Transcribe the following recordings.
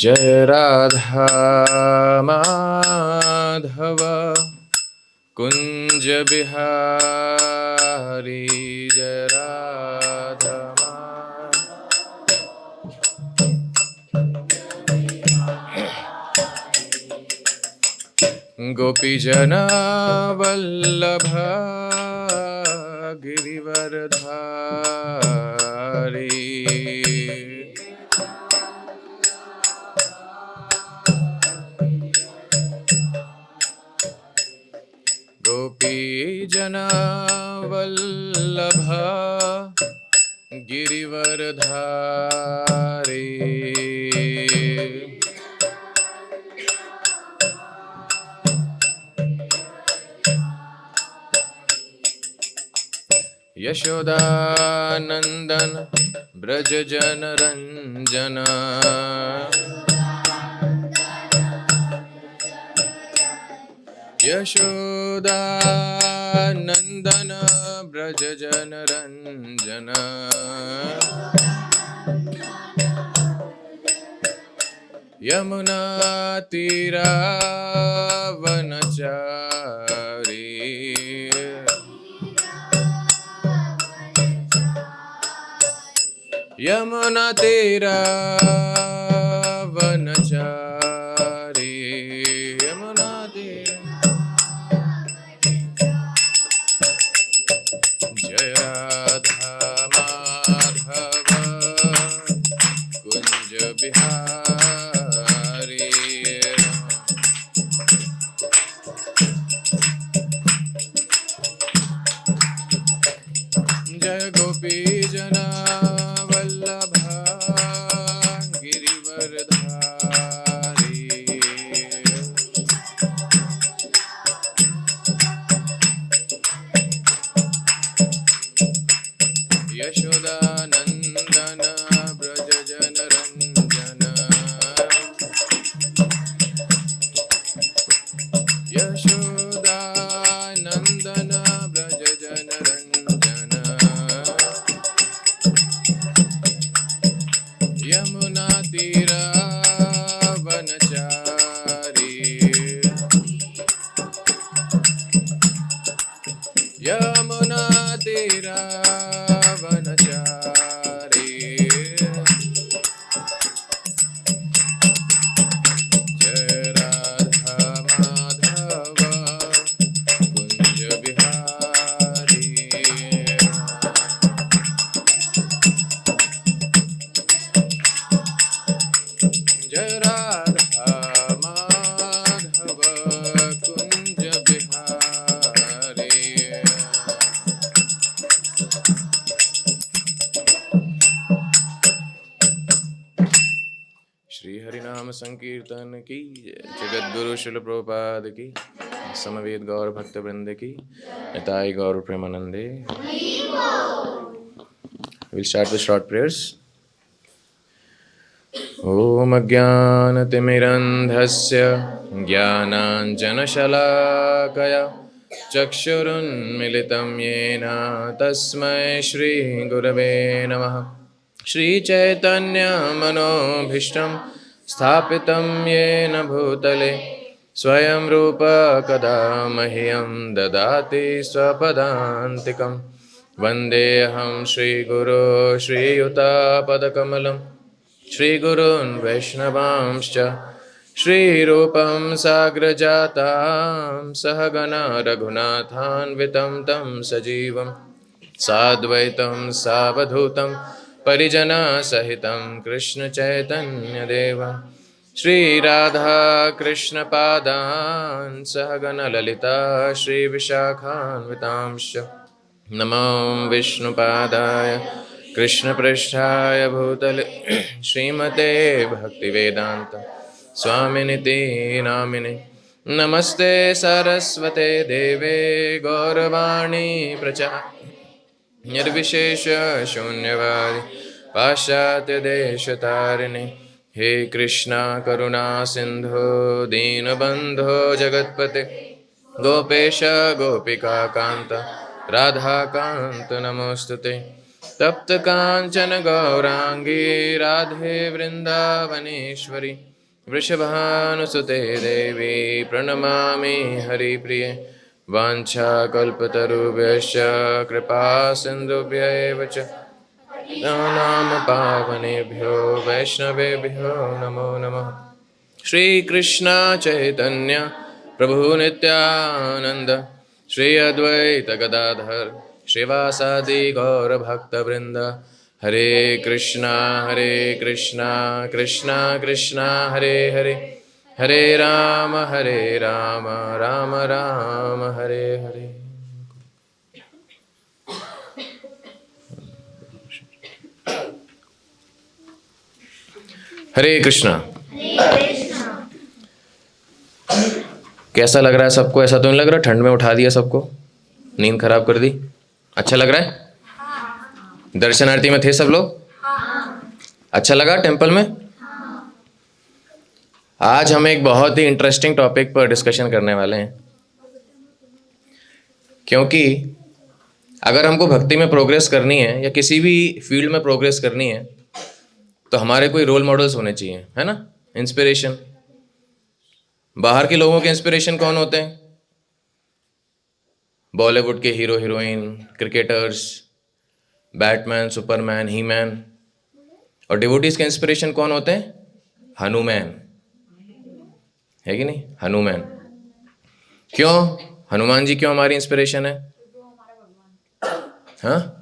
जय राधा माधव कुंज बिहारी जय राधा गोपीजन वल्लभ गिरिवरधारी गोपीजन वल्लभ गिरिवरधारी यशोदानंदन ब्रज जन रंजन यशोदानंदन ब्रज जन रंजन यमुना तीरा वनचारी यमुना तीरा वनचारी यमुना तीरा जय राधा माधव कुंज बिहारी जय गोपी जना यशोदानंदन ब्रज जन रंजन यशोदानंदन ब्रज जन रंजन यमुना तीरा वनचारी यमुना तीरा संकीर्तन की जगत गुरु शिल प्रभुपाद की समवेत गौर भक्त वृंद की निताई गौर प्रेमानंदे। We'll start with short prayers. ओम अज्ञानतिमिरन्धस्य ज्ञानाञ्जनशलाकया चक्षुरुन्मिलितं येन तस्मै श्रीगुरवे नमः। श्रीचैतन्यमनोभीष्टं स्थापितं येन भूतले स्वयं रूप कदा मह्यं ददाति स्वपदान्तिकं। वन्देऽहं श्रीगुरो श्रीयुतापदकमलं श्रीगुरून् वैष्णवांश्च श्रीरूपं साग्रजातां सहगणा रघुनाथान्वितं तं सजीवं साद्वैतं सावधूतं परिजनसहितं कृष्णचैतन्यदेवं श्रीराधा कृष्णपादान् सहगणललिता श्रीविशाखान्वितांश्च नमो विष्णुपादाय कृष्णपृष्ठाय भूतले श्रीमते भक्तिवेदान्त स्वामिनिति नामिने। नमस्ते सरस्वते देवे गौरवाणी प्रचार निर्विशेष शून्यवादी पाश्चात्य देशतारिणे। हे कृष्णा करुणा सिंधु दीनबंधो जगत्पते गोपेश गोपिका कांत राधा कांत नमोस्तुते। तप्त कांचन गौरांगी राधे वृंदावनेश्वरी वृषभानुसुते देवी प्रणमामि हरिप्रिये वाञ्छाकल्पतरुभ्यश्च कृपा सिन्धुभ्यैव च नाम पावनेभ्यो वैष्णवेभ्यो नमो नमः। श्री कृष्ण चैतन्य प्रभु नित्यानंद श्री अद्वैत गदाधर श्रीवासादि गौर भक्तवृंद हरे कृष्णा कृष्णा कृष्णा हरे हरे हरे राम राम राम हरे हरे। हरे कृष्णा। कैसा लग रहा है सबको? ऐसा तो नहीं लग रहा ठंड में उठा दिया सबको, नींद खराब कर दी? अच्छा लग रहा है? दर्शनार्थी में थे सब लोग? अच्छा लगा टेंपल में? आज हम एक बहुत ही इंटरेस्टिंग टॉपिक पर डिस्कशन करने वाले हैं, क्योंकि अगर हमको भक्ति में प्रोग्रेस करनी है या किसी भी फील्ड में प्रोग्रेस करनी है तो हमारे कोई रोल मॉडल्स होने चाहिए, है ना? इंस्पिरेशन। बाहर के लोगों के इंस्पिरेशन कौन होते हैं? बॉलीवुड के hero heroine, cricketers, Batman, Superman, he man. और डिवोटीज के इंस्पिरेशन कौन होते हैं? हनुमान, है कि नहीं? हनुमान। क्यों हनुमान जी क्यों हमारी इंस्पिरेशन है? हाँ,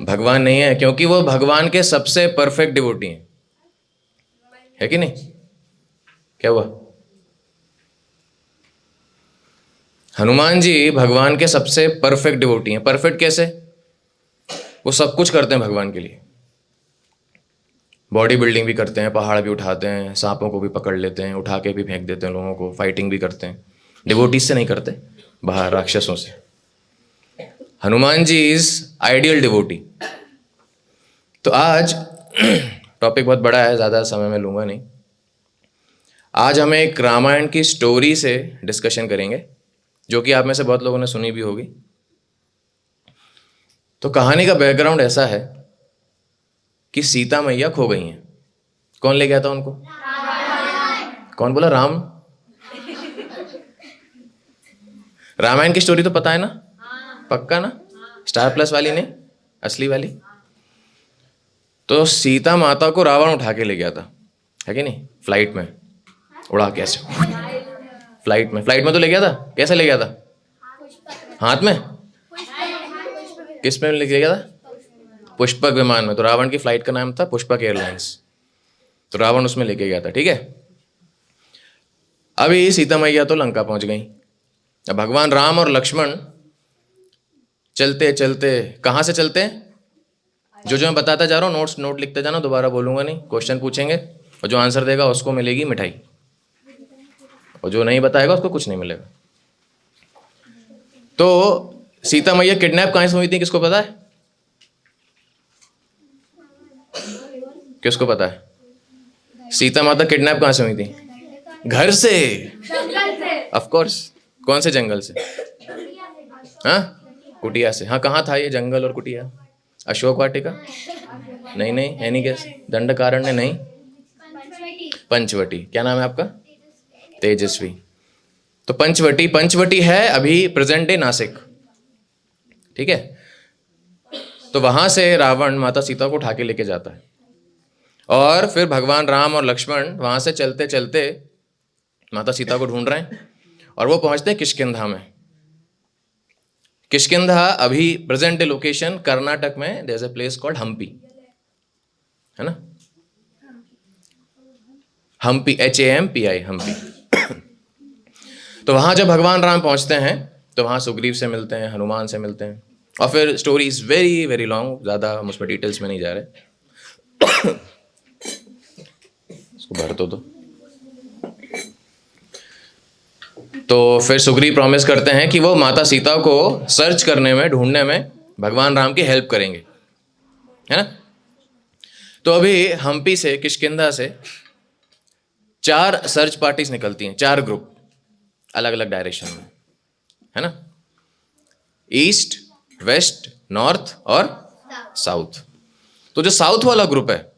भगवान नहीं है, क्योंकि वो भगवान के सबसे परफेक्ट डिवोटी हैं, है कि नहीं? क्या हुआ? हनुमान जी भगवान के सबसे परफेक्ट डिवोटी हैं। परफेक्ट कैसे? वो सब कुछ करते हैं भगवान के लिए। बॉडी बिल्डिंग भी करते हैं, पहाड़ भी उठाते हैं, सांपों को भी पकड़ लेते हैं, उठा के भी फेंक देते हैं लोगों को, फाइटिंग भी करते हैं। डिवोटीज से नहीं करते, बाहर राक्षसों से। हनुमान जी इज आइडियल डिवोटी। तो आज टॉपिक बहुत बड़ा है, ज़्यादा समय मैं लूँगा नहीं। आज हम एक रामायण की स्टोरी से डिस्कशन करेंगे, जो कि आप में से बहुत लोगों ने सुनी भी होगी। तो कहानी का बैकग्राउंड ऐसा है कि सीता मैया खो गई हैं। कौन ले गया था उनको? कौन बोला? राम। रामायण की स्टोरी तो पता है ना? पक्का ना? स्टार प्लस वाली नहीं, असली वाली। तो सीता माता को रावण उठा के ले गया था, है कि नहीं? फ्लाइट में उड़ा के ऐसे, फ्लाइट में तो ले गया था। कैसे ले गया था? हाथ में? किस में ले गया था? पुष्पक विमान में। तो रावण की फ्लाइट का नाम था पुष्पक एयरलाइंस। तो रावण उसमें लेके गया था, ठीक है। अभी सीता मैया तो लंका पहुंच गई। अब भगवान राम और लक्ष्मण चलते चलते, कहाँ से चलते हैं? जो मैं बताता जा रहा हूँ, नोट लिखते जाना, दोबारा बोलूंगा नहीं। क्वेश्चन पूछेंगे और जो आंसर देगा उसको मिलेगी मिठाई, और जो नहीं बताएगा उसको कुछ नहीं मिलेगा। तो सीता मैया किडनैप कहाँ से हुई थी, किसको पता है? किसको पता है? सीता माता किडनैप कहाँ से हुई थी? घर से, ऑफ कोर्स। कौन से जंगल से? हाँ, कुटिया से। हाँ, कहाँ था ये जंगल और कुटिया? अशोक वाटिका? नहीं, है नहीं। कैसे? दंडकारण्य नहीं, पंचवटी। क्या नाम है आपका? तेजस्वी। तो पंचवटी है अभी प्रेजेंट डे नासिक, ठीक है। तो वहां से रावण माता सीता को उठा के लेके जाता है, और फिर भगवान राम और लक्ष्मण वहां से चलते चलते माता सीता को ढूंढ रहे हैं, और वो पहुंचते हैं किष्किंधा में। किष्किंधा अभी प्रेजेंट डे लोकेशन कर्नाटक में, there is a place called Hampi, है ना? हम्पी, HAMPI, हम्पी। तो वहां जब भगवान राम पहुंचते हैं तो वहां सुग्रीव से मिलते हैं, हनुमान से मिलते हैं, और फिर story is very very long, ज्यादा हम उसमें डिटेल्स में नहीं जा रहे। इसको भर दो। तो फिर सुग्रीव प्रॉमिस करते हैं कि वो माता सीता को सर्च करने में, ढूंढने में भगवान राम की हेल्प करेंगे, है ना? तो अभी हम्पी से, किष्किंधा से 4 सर्च पार्टीज निकलती हैं, 4 ग्रुप, अलग अलग डायरेक्शन में, है ना? ईस्ट, वेस्ट, नॉर्थ और साउथ। तो जो साउथ वाला ग्रुप है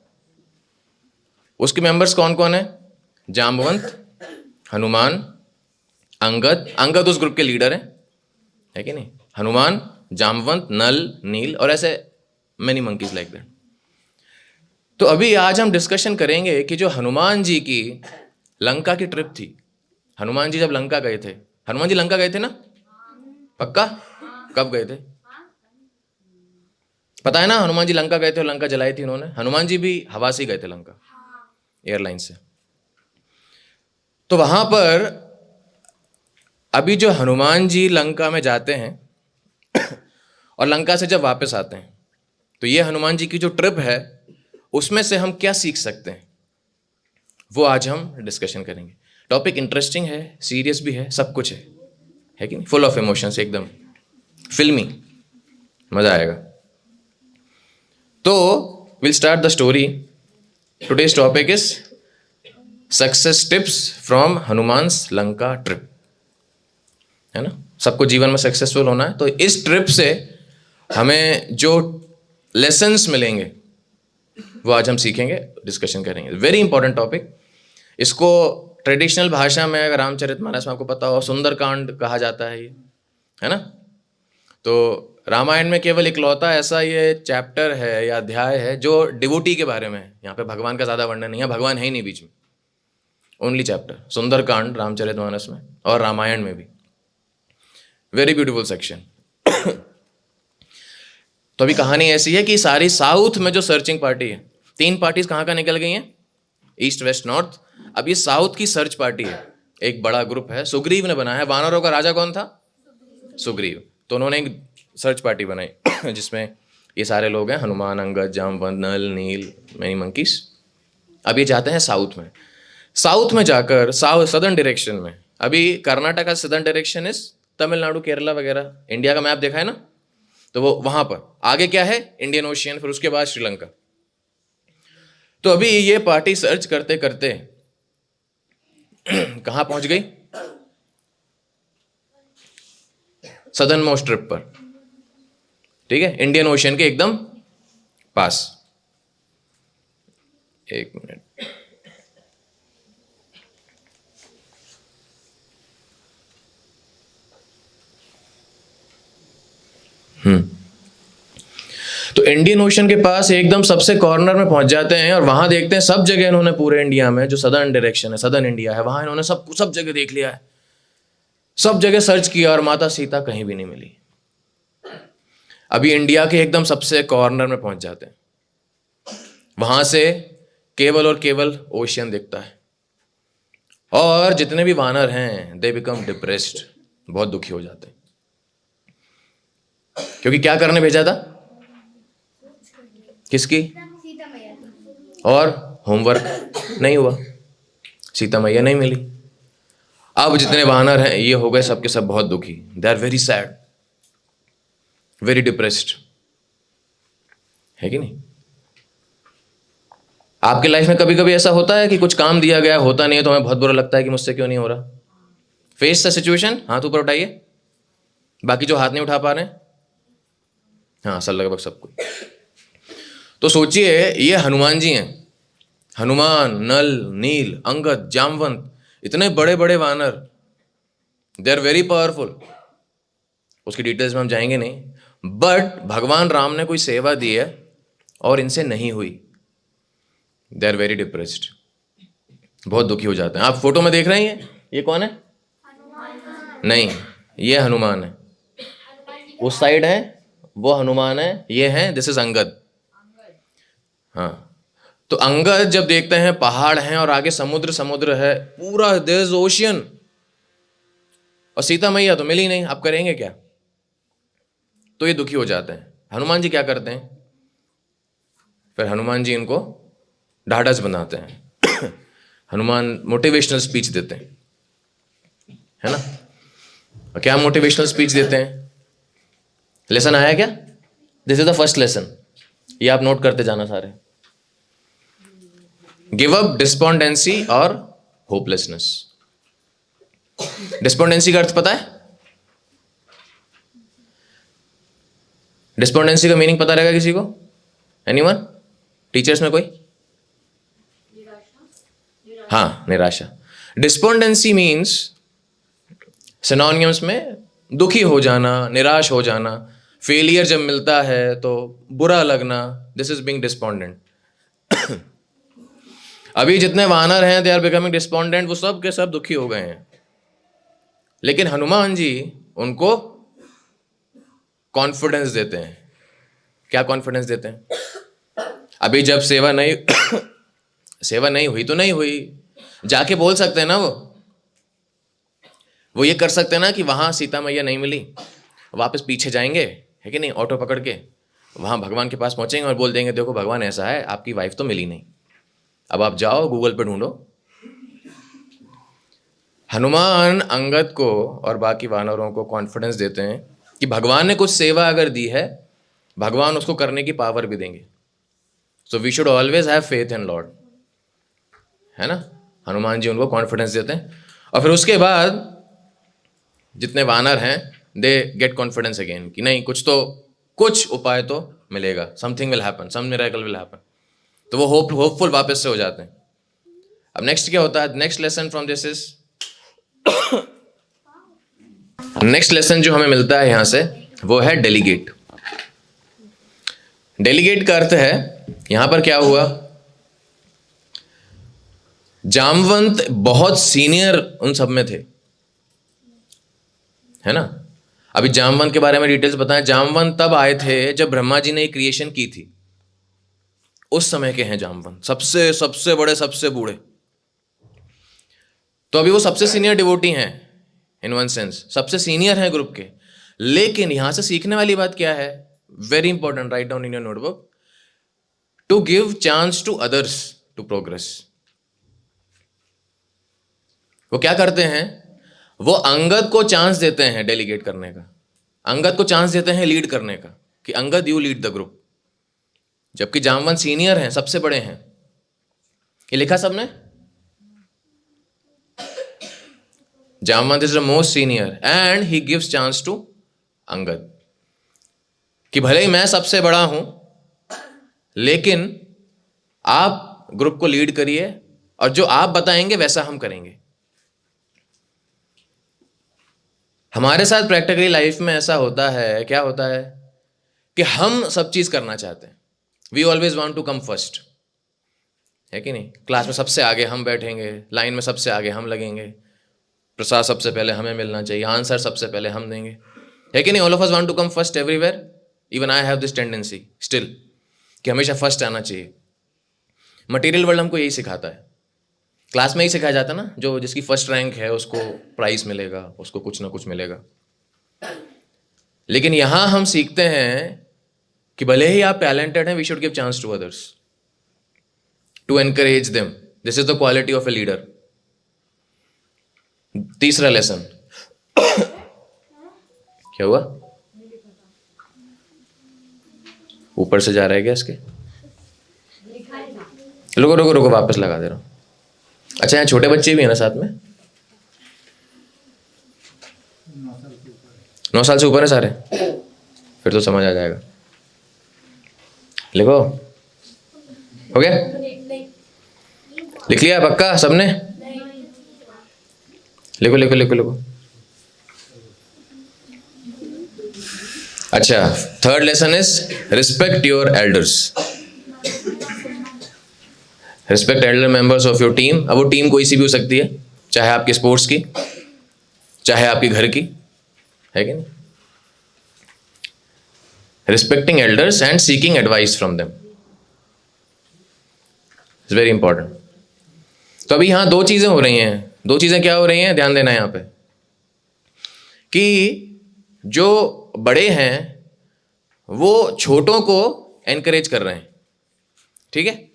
उसके मेंबर्स कौन कौन है? जामवंत, हनुमान, अंगद, अंगद उस ग्रुप के लीडर हैं, है कि नहीं? हनुमान, जामवंत, नल, नील और ऐसे मैनी मंकीज लाइक दैट। तो अभी आज हम डिस्कशन करेंगे कि जो हनुमान जी की लंका की ट्रिप थी, हनुमान जी जब लंका गए थे, हनुमान जी लंका गए थे ना? पक्का? कब गए थे? पता है ना, हनुमान जी लंका गए थे और लंका जलाई थी उन्होंने। हनुमान जी भी हवा से गए थे लंका, एयरलाइन से। तो वहां पर अभी जो हनुमान जी लंका में जाते हैं और लंका से जब वापस आते हैं, तो ये हनुमान जी की जो ट्रिप है उसमें से हम क्या सीख सकते हैं, वो आज हम डिस्कशन करेंगे। टॉपिक इंटरेस्टिंग है, सीरियस भी है, सब कुछ है कि नहीं? फुल ऑफ इमोशंस, एकदम फिल्मी, मजा आएगा। तो will start the story. Today's topic is success tips from Hanuman's Lanka trip, है ना? सबको जीवन में सक्सेसफुल होना है, तो इस ट्रिप से हमें जो लेसन्स मिलेंगे वो आज हम सीखेंगे, डिस्कशन करेंगे। Very important topic. इसको ट्रेडिशनल भाषा में, अगर रामचरितमानस में आपको पता हो, सुंदरकांड कहा जाता है, ये, है ना? तो रामायण में केवल इकलौता ऐसा ये चैप्टर है या अध्याय है जो डिवोटी के बारे में है। यहाँ पे भगवान का ज्यादा वर्णन नहीं है, भगवान है ही नहीं बीच में। ओनली चैप्टर सुंदरकांड रामचरितमानस में और रामायण में भी। Very beautiful section. तो अभी कहानी ऐसी है कि सारी साउथ में जो सर्चिंग पार्टी है, 3 पार्टीज कहाँ कहाँ निकल गई हैं, ईस्ट, वेस्ट, नॉर्थ। अब ये साउथ की सर्च पार्टी है, एक बड़ा ग्रुप है, सुग्रीव ने बनाया है। वानरों का राजा कौन था? सुग्रीव। तो उन्होंने एक सर्च पार्टी बनाई जिसमें ये सारे लोग हैं, हनुमान, अंगद, जामवंत, नल, नील, मैनी मंकीज। अब ये जाते हैं साउथ में। साउथ में जाकर सदर्न डायरेक्शन में, अभी कर्नाटक का southern direction is Tamil Nadu, Kerala वगैरह। इंडिया का मैप देखा है ना, तो वो वहां पर आगे क्या है, इंडियन ओशियन, फिर उसके बाद श्रीलंका। तो अभी ये पार्टी सर्च करते करते कहां पहुंच गई? सदर्न मोस्ट ट्रिप पर, ठीक है, इंडियन ओशियन के एकदम पास। एक मिनट। तो इंडियन ओशन के पास एकदम सबसे कॉर्नर में पहुंच जाते हैं और वहां देखते हैं सब जगह इन्होंने, पूरे इंडिया में जो सदर्न डायरेक्शन है, सदर्न इंडिया है, वहां इन्होंने सब जगह देख लिया है, सब जगह सर्च किया और माता सीता कहीं भी नहीं मिली। अभी इंडिया के एकदम सबसे कॉर्नर में पहुंच जाते हैं, वहां से केवल और केवल ओशियन दिखता है। और जितने भी वानर हैं, दे बिकम डिप्रेस्ड, बहुत दुखी हो जाते हैं। क्योंकि क्या करने भेजा था? किसकी? और होमवर्क नहीं हुआ, सीता मैया नहीं मिली। अब जितने वानर हैं ये हो गए सबके सब बहुत दुखी। They are very sad, very depressed, है कि नहीं? आपके लाइफ में कभी कभी ऐसा होता है कि कुछ काम दिया गया होता नहीं है तो हमें बहुत बुरा लगता है कि मुझसे क्यों नहीं हो रहा? Face the situation. हाथ ऊपर उठाइए, बाकी जो हाथ नहीं उठा पा रहे हैं। हाँ सर, लगभग सबको। तो सोचिए, ये हनुमान जी हैं, हनुमान, नल, नील, अंगद, जामवंत, इतने बड़े बड़े वानर, दे आर वेरी पावरफुल। उसकी डिटेल्स में हम जाएंगे नहीं, बट भगवान राम ने कोई सेवा दी है और इनसे नहीं हुई। दे आर वेरी डिप्रेस्ड, बहुत दुखी हो जाते हैं। आप फोटो में देख रहे हैं, ये कौन है? नहीं, ये हनुमान है। उस साइड है वो हनुमान है, ये है, दिस इज अंगद। हाँ, तो अंगद जब देखते हैं पहाड़ हैं और आगे समुद्र है पूरा, देयर इज ओशियन, और सीता मैया तो मिली नहीं, आप करेंगे क्या? तो ये दुखी हो जाते हैं। हनुमान जी क्या करते हैं? फिर हनुमान जी इनको ढाढ़स बनाते हैं। हनुमान मोटिवेशनल स्पीच देते हैं, है ना? और क्या मोटिवेशनल स्पीच देते हैं? लेसन आया क्या? This is the first lesson, ये आप नोट करते जाना सारे। गिव अप डिस्पोंडेंसी और होपलेसनेस। डिस्पोंडेंसी का अर्थ पता है? डिस्पोंडेंसी का मीनिंग पता रहेगा किसी को? एनीवन? टीचर्स में कोई? हाँ, निराशा। डिस्पोंडेंसी मीन्स सिनोनिम्स में दुखी हो जाना, निराश हो जाना, फेलियर जब मिलता है तो बुरा लगना, दिस इज बीइंग डिस्पोंडेंट। अभी जितने वानर हैं दे आर बिकमिंग डिस्पोंडेंट, वो सब के सब दुखी हो गए हैं। लेकिन हनुमान जी उनको कॉन्फिडेंस देते हैं। क्या कॉन्फिडेंस देते हैं? अभी जब सेवा नहीं सेवा नहीं हुई तो नहीं हुई, जाके बोल सकते हैं ना, वो ये कर सकते हैं ना कि वहां सीता मैया नहीं मिली, वापस पीछे जाएंगे, है कि नहीं, ऑटो पकड़ के वहां भगवान के पास पहुंचेंगे और बोल देंगे देखो भगवान ऐसा है, आपकी वाइफ तो मिली नहीं, अब आप जाओ गूगल पे ढूंढो। हनुमान अंगद को और बाकी वानरों को कॉन्फिडेंस देते हैं कि भगवान ने कुछ सेवा अगर दी है, भगवान उसको करने की पावर भी देंगे। So we should always have faith in Lord, है ना। हनुमान जी उनको कॉन्फिडेंस देते हैं और फिर उसके बाद जितने वानर हैं दे गेट कॉन्फिडेंस अगेन कि नहीं, कुछ उपाय तो मिलेगा, something will happen, some miracle will happen. तो वो होपफुल वापस से हो जाते हैं। अब नेक्स्ट क्या होता है? Next lesson from this is next lesson जो हमें मिलता है यहां से वो है डेलीगेट। डेलीगेट का अर्थ है, यहां पर क्या हुआ, जामवंत बहुत सीनियर उन सब में थे, है ना। अभी जामवंत के बारे में डिटेल्स बताएं। जामवंत तब आए थे जब ब्रह्मा जी ने क्रिएशन की थी, उस समय के हैं जामवंत, सबसे बड़े, सबसे बूढ़े। तो अभी वो सबसे सीनियर डिवोटी हैं इन वन सेंस, सबसे सीनियर हैं ग्रुप के। लेकिन यहां से सीखने वाली बात क्या है? Very important, write down in your notebook, to give chance to others to progress. वो क्या करते हैं? वो अंगद को चांस देते हैं डेलीगेट करने का, अंगद को चांस देते हैं लीड करने का, कि Angad you lead the group. जबकि जामवंत सीनियर हैं, सबसे बड़े हैं। ये लिखा सबने? Jamvant is the most senior and he gives chance to Angad, कि भले ही मैं सबसे बड़ा हूं लेकिन आप ग्रुप को लीड करिए और जो आप बताएंगे वैसा हम करेंगे। हमारे साथ प्रैक्टिकली लाइफ में ऐसा होता है, क्या होता है कि हम सब चीज करना चाहते हैं। We always want to come first, है कि नहीं। क्लास में सबसे आगे हम बैठेंगे, लाइन में सबसे आगे हम लगेंगे, प्रसाद सबसे पहले हमें मिलना चाहिए, आंसर सबसे पहले हम देंगे, है कि नहीं। All of us want to come first everywhere, even I have this tendency still, कि हमेशा फर्स्ट आना चाहिए। मटेरियल वर्ल्ड हमको यही सिखाता है, क्लास में ही सिखाया जाता है ना, जो जिसकी फर्स्ट रैंक है उसको प्राइज मिलेगा, उसको कुछ ना कुछ मिलेगा। लेकिन यहां हम सीखते हैं कि भले ही आप टैलेंटेड हैं, we should give chance to others, to encourage them. This is the quality of a leader. तीसरा लेसन क्या हुआ? ऊपर से जा रहा है क्या इसके? रुको रुको रुको, वापस लगा दे रहा हूं। अच्छा, यहाँ छोटे बच्चे भी हैं ना साथ में? 9 साल से ऊपर है सारे? फिर तो समझ आ जाएगा। लिखो, हो गया? लिख लिया पक्का सबने? लिखो लिखो लिखो लिखो। अच्छा, third lesson is respect your elders. Respect Elder members of your team. अब वो टीम कोई सी भी हो सकती है, चाहे आपके स्पोर्ट्स की, चाहे आपके घर की, है कि नहीं। Respecting elders and seeking advice from them is very important. तो अभी यहां दो चीजें हो रही हैं। दो चीजें क्या हो रही हैं, ध्यान देना यहां पे, कि जो बड़े हैं वो छोटों को एनकरेज कर रहे हैं, ठीक है,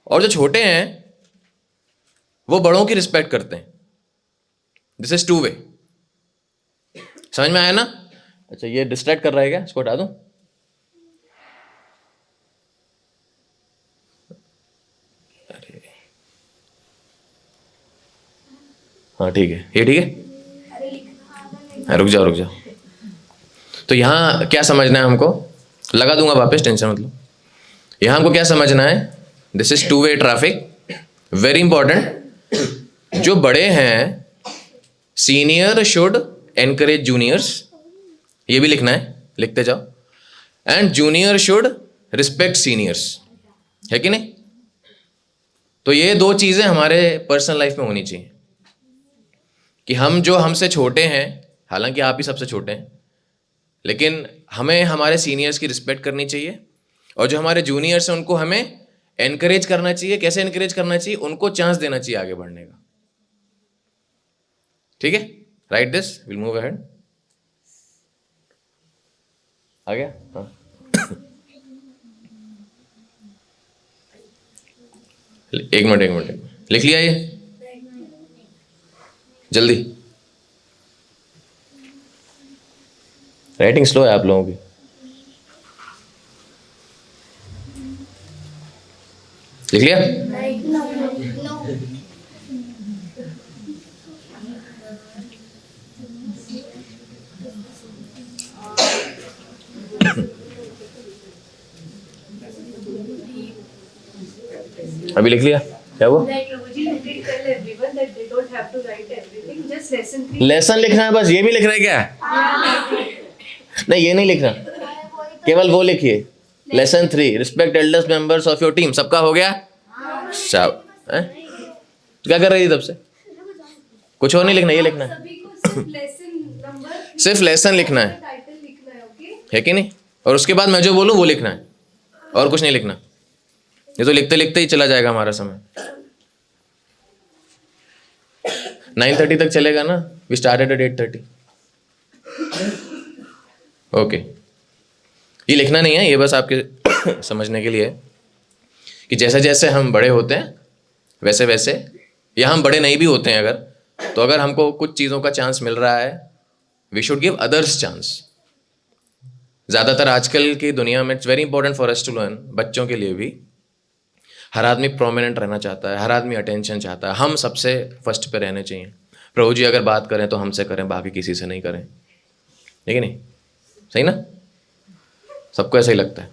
और जो छोटे हैं वो बड़ों की रिस्पेक्ट करते हैं। This is two way. समझ में आया ना? अच्छा, ये डिस्ट्रैक्ट कर रहा है क्या? इसको हटा दूं? अरे हाँ ठीक है, ये ठीक है। हाँ, रुक जाओ रुक जाओ। तो यहां क्या समझना है हमको? लगा दूंगा वापस, टेंशन मत लो। यहां हमको क्या समझना है? This is two way traffic, very important. जो बड़े हैं, सीनियर शुड एनकरेज जूनियर्स, ये भी लिखना है, लिखते जाओ। And junior should respect seniors, है कि नहीं? तो ये दो चीजें हमारे पर्सनल लाइफ में होनी चाहिए कि हम जो हमसे छोटे हैं, हालांकि आप ही सबसे छोटे हैं, लेकिन हमें हमारे सीनियर्स की रिस्पेक्ट करनी चाहिए, और जो हमारे जूनियर्स हैं उनको हमें एनकरेज करना चाहिए। कैसे एनकरेज करना चाहिए? उनको चांस देना चाहिए आगे बढ़ने का। ठीक है, right this, will move ahead. आ गया? हाँ। एक मिनट, लिख लिया ये? जल्दी, राइटिंग स्लो है आप लोगों की। लिख लिया? अभी लिख लिया? क्या वो? लेसन लिखना है बस, ये भी लिख रहे क्या? नहीं, ये नहीं लिखना, केवल वो लिखिए। Lesson 3, respect elders members of your team. सबका हो गया? सब क्या कर रही थी तब से? कुछ और नहीं लिखना, ये लिखना है, सिर्फ लेसन लिखना है कि नहीं? और उसके बाद मैं जो बोलूं वो लिखना है, और कुछ नहीं लिखना। ये तो लिखते लिखते ही चला जाएगा हमारा समय। 9:30 तक चलेगा ना? We started at 8:30। ओके, ये लिखना नहीं है, ये बस आपके समझने के लिए है कि जैसे जैसे हम बड़े होते हैं वैसे वैसे, या हम बड़े नहीं भी होते हैं अगर, तो अगर हमको कुछ चीज़ों का चांस मिल रहा है, we should give others chance. ज़्यादातर आजकल की दुनिया में it's very important for us to learn, बच्चों के लिए भी, हर आदमी प्रोमिनेंट रहना चाहता है, हर आदमी अटेंशन चाहता है, हम सबसे फर्स्ट पे रहने चाहिए। प्रभु जी अगर बात करें तो हमसे करें, बाकी किसी से नहीं करें, है कि नहीं? सही ना? सबको ऐसा ही लगता है,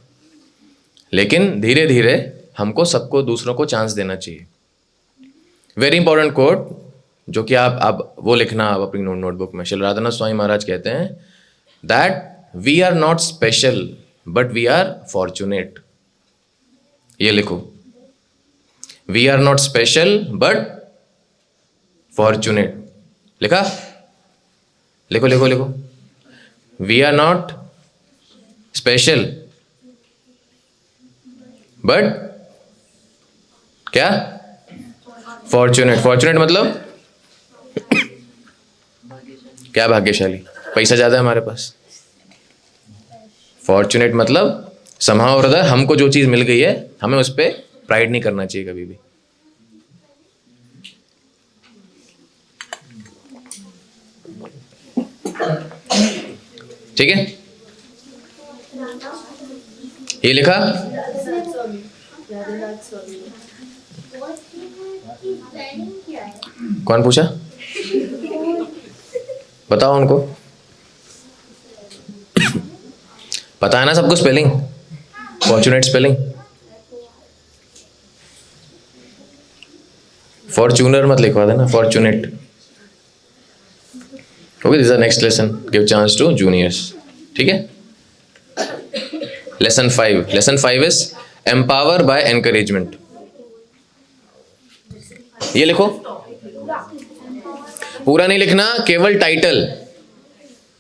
लेकिन धीरे धीरे हमको सबको दूसरों को चांस देना चाहिए। वेरी इंपॉर्टेंट कोट जो कि आप वो लिखना आप अपनी नोटबुक में। श्री राधानाथ स्वामी महाराज कहते हैं that we are not special but we are fortunate. ये लिखो, we are not special but fortunate. लिखा? लिखो लिखो लिखो। We are not special but क्या? फॉर्चुनेट। फॉर्चुनेट मतलब क्या? भाग्यशाली, पैसा ज्यादा है हमारे पास। फॉर्चुनेट मतलब समहाउ और अदर हमको जो चीज मिल गई है, हमें उस पर प्राइड नहीं करना चाहिए कभी भी। ठीक है, ये लिखा? कौन पूछा? बताओ उनको, पता है ना सबको स्पेलिंग? फॉर्चुनेट स्पेलिंग फॉर्चूनर मत लिखवा देना, fortunate. Okay, this is the next lesson, give chance to juniors. ठीक है, lesson 5। Lesson 5 is empower by encouragement. ये लिखो, पूरा नहीं लिखना, केवल टाइटल।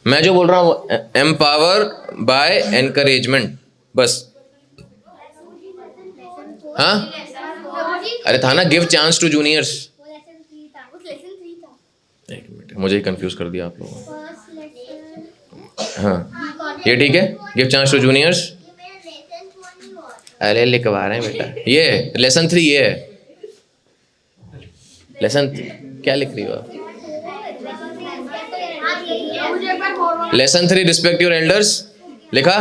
मैं जो बोल रहा हूं एम्पावर बाय एनकरेजमेंट, बस। हाँ, अरे था ना गिव चांस टू जूनियर्स। एक मिनट, मुझे ही कंफ्यूज कर दिया आप लोगों ने। हाँ, ये ठीक है, गिव चांस टू जूनियर्स। अरे लिखवा रहे हैं बेटा, ये लेसन 3 ये है। लेसन क्या लिख रही हो आप? Lesson 3 respect your elders. लिखा?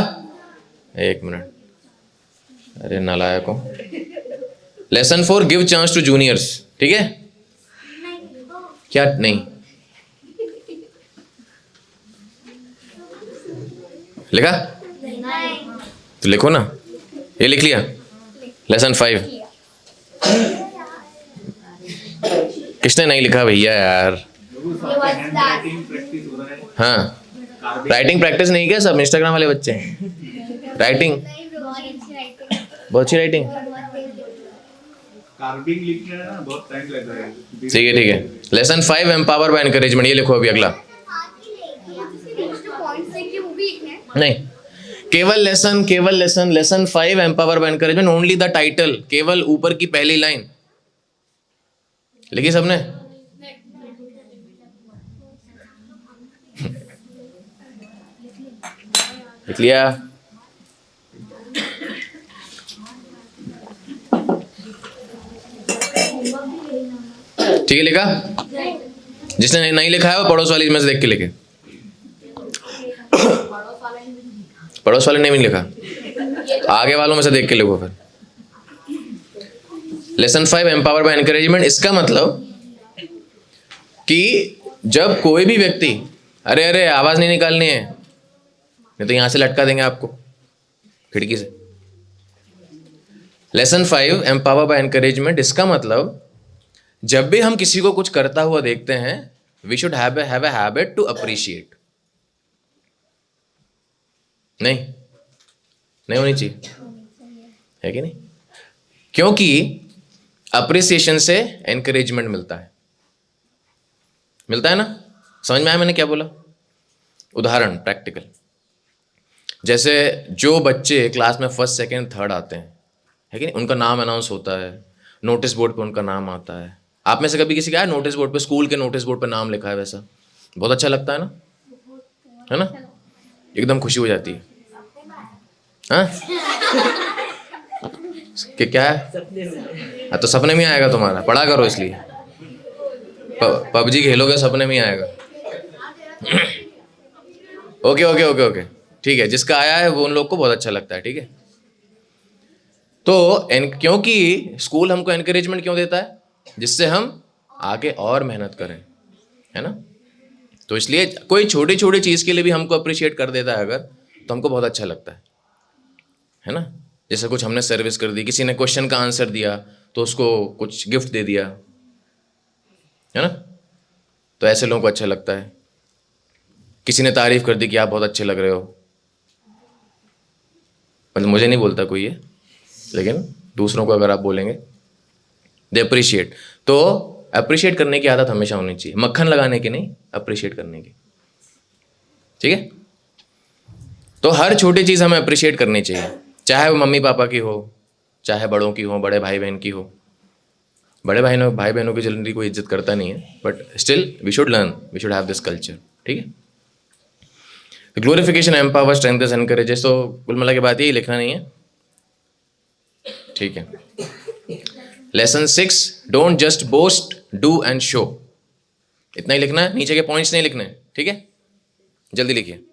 एक मिनट, अरे नालायकों। Lesson 4 give chance to juniors. ठीक है, क्या नहीं? लिखा? तो लिखो ना, ये लिख लिया? लेसन 5 किसने नहीं लिखा भैया यार? हाँ, राइटिंग प्रैक्टिस नहीं किया सब इंस्टाग्राम वाले बच्चे? राइटिंग बहुत अच्छी राइटिंग। कार्विंग लिखना है ना, बहुत टाइम लगता है। ठीक है ठीक है। लेसन 5 एम्पावर बाय एनकरेजमेंट, ये लिखो अभी अगला। नहीं, केवल lesson 5 empower by encouragement, only the title, केवल ऊपर की पहली लाइन लिखी सबने? लिख लिया? ठीक है, लिखा? जिसने नहीं लिखा है वो पड़ोस वाली में से देख के लिखे। पड़ोस वाले ने भी नहीं लिखा, आगे वालों में से देख के लिखो फिर। लेसन 5 एम्पावर बाय एनकरेजमेंट, इसका मतलब कि जब कोई भी व्यक्ति, अरे अरे आवाज नहीं निकालनी है नहीं तो यहां से लटका देंगे आपको खिड़की से। लेसन 5 एम्पावर बाय एनकरेजमेंट, इसका मतलब जब भी हम किसी को कुछ करता हुआ देखते हैं, we should have a habit to appreciate. नहीं होनी चाहिए, है कि नहीं? क्योंकि अप्रिसिएशन से एनकरेजमेंट मिलता है ना? समझ में आया मैंने क्या बोला? उदाहरण प्रैक्टिकल, जैसे जो बच्चे क्लास में फर्स्ट सेकंड थर्ड आते हैं, है कि नहीं, उनका नाम अनाउंस होता है, नोटिस बोर्ड पे उनका नाम आता है। आप में से कभी किसी का है नोटिस बोर्ड पे, स्कूल के नोटिस बोर्ड पे नाम लिखा है वैसा? बहुत अच्छा लगता है ना, है ना? एकदम खुशी हो जाती है। हाँ कि क्या है? हाँ तो सपने में आएगा तुम्हारा, पढ़ा करो इसलिए। पबजी खेलोगे सपने में आएगा। ओके, ठीक है, जिसका आया है वो उन लोग को बहुत अच्छा लगता है, ठीक है? तो क्योंकि स्कूल हमको एनकरेजमेंट क्यों देता है? जिससे हम आगे और मेहनत करें, है ना? तो इसलिए कोई छोटी छोटी चीज़ के लिए भी हमको अप्रिशिएट कर देता है अगर, तो हमको बहुत अच्छा लगता है ना? जैसे कुछ हमने सर्विस कर दी, किसी ने क्वेश्चन का आंसर दिया तो उसको कुछ गिफ्ट दे दिया, है ना? तो ऐसे लोगों को अच्छा लगता है। किसी ने तारीफ कर दी कि आप बहुत अच्छे लग रहे हो, मतलब मुझे नहीं बोलता कोई ये, लेकिन दूसरों को अगर आप बोलेंगे दे अप्रिशिएट। तो अप्रिशिएट करने की आदत हमेशा होनी चाहिए, मक्खन लगाने की नहीं, अप्रिशिएट करने की, ठीक है? तो हर छोटी चीज़ हमें अप्रिशिएट करनी चाहिए, चाहे वो मम्मी पापा की हो, चाहे बड़ों की हो, बड़े भाई बहन की हो। बड़े भाई बहनों की जल्दी कोई इज्जत करता नहीं है, but still we should learn, we should have this culture, ठीक है? ग्लोरिफिकेशन एम्पावर स्ट्रेंथेंस एनकरेजेस, तो कुल मिला के बात यही, लिखना नहीं है, ठीक है? Lesson 6, don't just boast, do and show. इतना ही लिखना है, नीचे के पॉइंट्स नहीं लिखने, ठीक है? जल्दी लिखिए।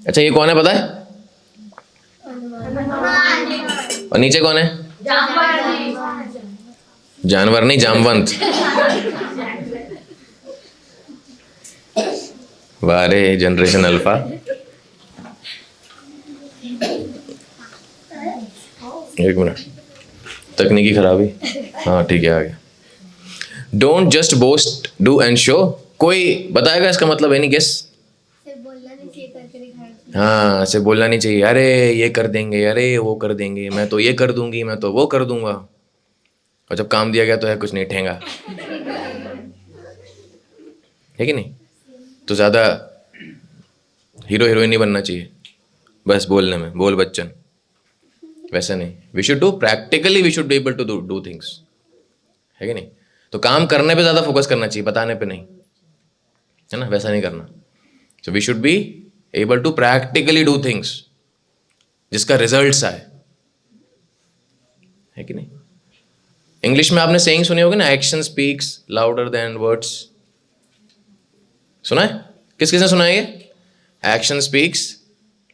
अच्छा ये कौन है पता है? और नीचे कौन है? जानवर नहीं, जामवंत। वारे जनरेशन अल्फा। एक मिनट, तकनीकी खराबी, हाँ ठीक है, आ गया। Don't just boast, do and show. कोई बताएगा इसका मतलब? Any guess? हाँ, से बोलना नहीं चाहिए, अरे ये कर देंगे, अरे वो कर देंगे, मैं तो ये कर दूंगी, मैं तो वो कर दूंगा, और जब काम दिया गया तो है कुछ नहीं, ठेंगा, है कि नहीं? तो ज़्यादा हीरो हीरोइन नहीं बनना चाहिए बस बोलने में, बोल बच्चन, वैसा नहीं। We should do practically, we should be able to do things, है कि नहीं? तो काम करने पे ज़्यादा फोकस करना चाहिए, बताने पे नहीं, है ना? वैसा नहीं करना। So we should be able to practically do things जिसका रिजल्ट्स आए, है कि नहीं? इंग्लिश में आपने सेइंग सुनी होगी ना, action speaks louder than words. सुना है? किस किसने सुना है ये? Action speaks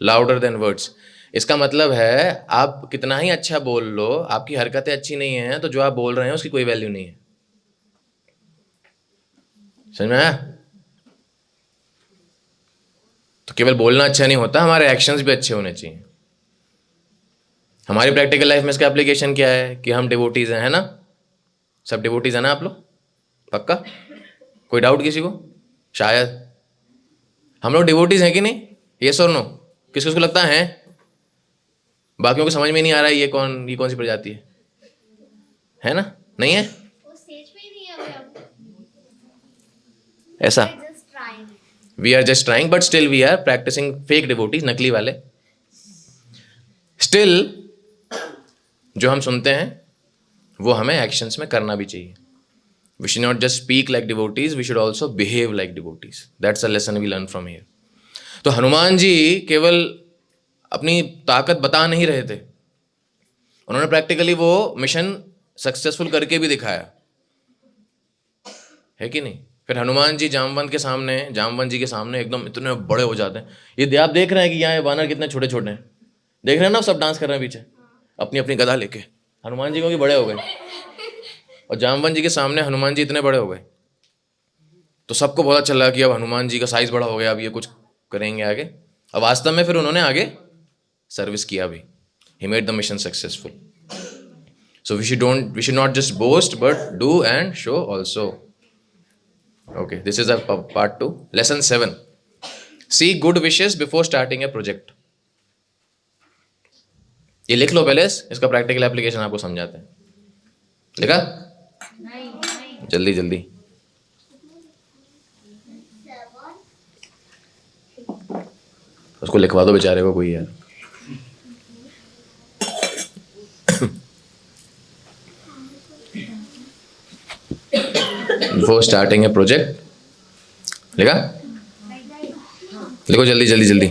louder than words. इसका मतलब है आप कितना ही अच्छा बोल लो, आपकी हरकतें अच्छी नहीं हैं तो जो आप बोल रहे हैं उसकी कोई वैल्यू नहीं है। समझ में आया? तो केवल बोलना अच्छा नहीं होता, हमारे एक्शंस भी अच्छे होने चाहिए। हमारी प्रैक्टिकल लाइफ में इसका एप्लीकेशन क्या है कि हम डिवोटीज हैं, है ना? सब डिवोटीज हैं ना आप लोग? पक्का? कोई डाउट किसी को? शायद हम लोग डिवोटीज हैं कि नहीं? यस और नो? किसको किसको लगता है? बाकियों को समझ में नहीं आ रहा है ये कौन सी प्रजाति है ना? नहीं है? वो स्टेज पे ही नहीं है अभी अब। ऐसा Just trying. We are just trying but still we are practising fake devotees, नकली वाले। स्टिल जो हम सुनते हैं वो हमें एक्शंस में करना भी चाहिए। We should not just speak like devotees, we should also behave like devotees. That's a lesson we learn from here. तो हनुमान जी केवल अपनी ताकत बता नहीं रहे थे, उन्होंने प्रैक्टिकली वो मिशन सक्सेसफुल करके भी दिखाया, है कि नहीं? फिर हनुमान जी जामवंत जी के सामने एकदम इतने बड़े हो जाते हैं। ये आप देख रहे हैं कि यहाँ वानर कितने छोटे छोटे हैं, देख रहे हैं ना? सब डांस कर रहे हैं पीछे अपनी अपनी गदा लेके। हनुमान जी क्योंकि बड़े हो गए, और जामवंत जी के सामने हनुमान जी इतने बड़े हो गए, तो सबको बहुत अच्छा लगा कि अब हनुमान जी का साइज बड़ा हो गया, अब ये कुछ करेंगे आगे। अब वास्तव में फिर उन्होंने आगे सर्विस किया भी। He made the mission successful. So we should not just boast but do and show also. Okay, this is a part 2, lesson 7। See good wishes before starting a project. ये लिख लो पहले, इसका प्रैक्टिकल एप्लीकेशन आपको समझाते हैं। लिखा? जल्दी जल्दी। उसको लिखवा दो बेचारे को कोई यार। Before starting a project. लिखा? लिखो जल्दी जल्दी जल्दी।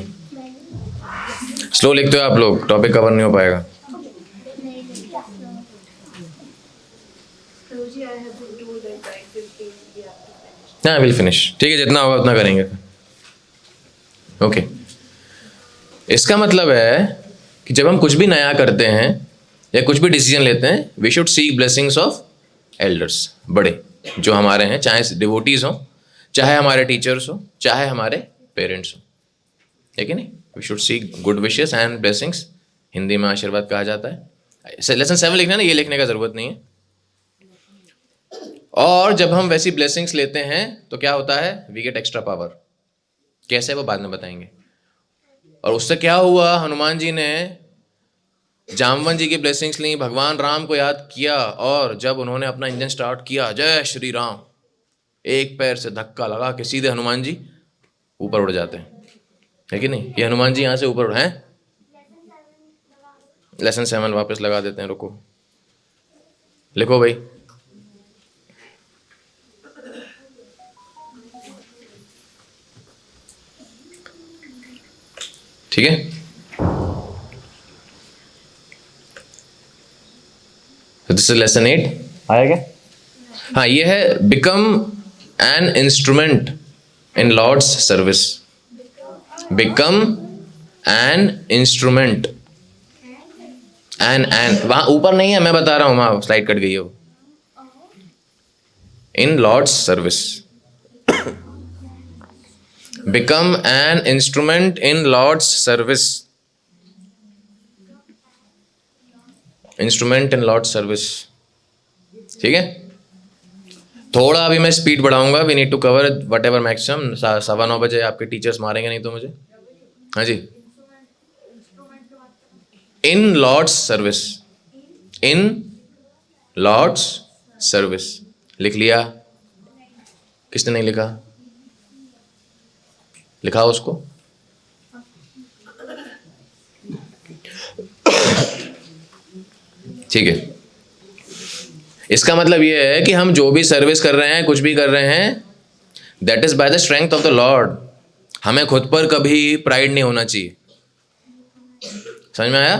स्लो लिखते हो आप लोग, टॉपिक कवर नहीं हो पाएगा। हाँ, विल फिनिश। ठीक है, जितना होगा उतना करेंगे। ओके, इसका मतलब है कि जब हम कुछ भी नया करते हैं या कुछ भी डिसीजन लेते हैं, we should seek blessings of elders, बड़े जो हमारे हैं, चाहे डिवोटीज हो, चाहे हमारे टीचर्स हो, चाहे हमारे पेरेंट्स हो, है कि नहीं? We should seek good wishes and blessings. Hindi में आशीर्वाद कहा जाता है। लेसन 7 लिखना ना, ये लिखने का जरूरत नहीं है। और जब हम वैसी ब्लेसिंग्स लेते हैं तो क्या होता है? We get extra power. कैसे, वो बाद में बताएंगे। और उससे क्या हुआ? हनुमान जी ने जामवंत जी की ब्लेसिंग्स ली, भगवान राम को याद किया, और जब उन्होंने अपना इंजन स्टार्ट किया, जय श्री राम, एक पैर से धक्का लगा के सीधे हनुमान जी ऊपर उड़ जाते हैं, है कि नहीं? ये हनुमान जी यहाँ से ऊपर उड़ हैं। लेसन 7 वापस लगा देते हैं। रुको, लिखो भाई। ठीक है, दिस इज लेसन 8। आया क्या? हाँ, ये है become an instrument in lord's service. Become an instrument, an वहां ऊपर नहीं है, मैं बता रहा हूं, वहां स्लाइड कट गई है वो। In lord's service. Become an instrument in lord's service. Instrument in lord service. ठीक है, थोड़ा अभी मैं स्पीड बढ़ाऊंगा। We need to cover whatever maximum. 9:15 बजे आपके टीचर्स मारेंगे नहीं तो मुझे। हाँ जी, in lord's service. In lord's service लिख लिया? किसने नहीं लिखा? लिखा उसको। ठीक है, इसका मतलब ये है कि हम जो भी सर्विस कर रहे हैं, कुछ भी कर रहे हैं, that is by the strength of the Lord. हमें खुद पर कभी प्राइड नहीं होना चाहिए। समझ में आया?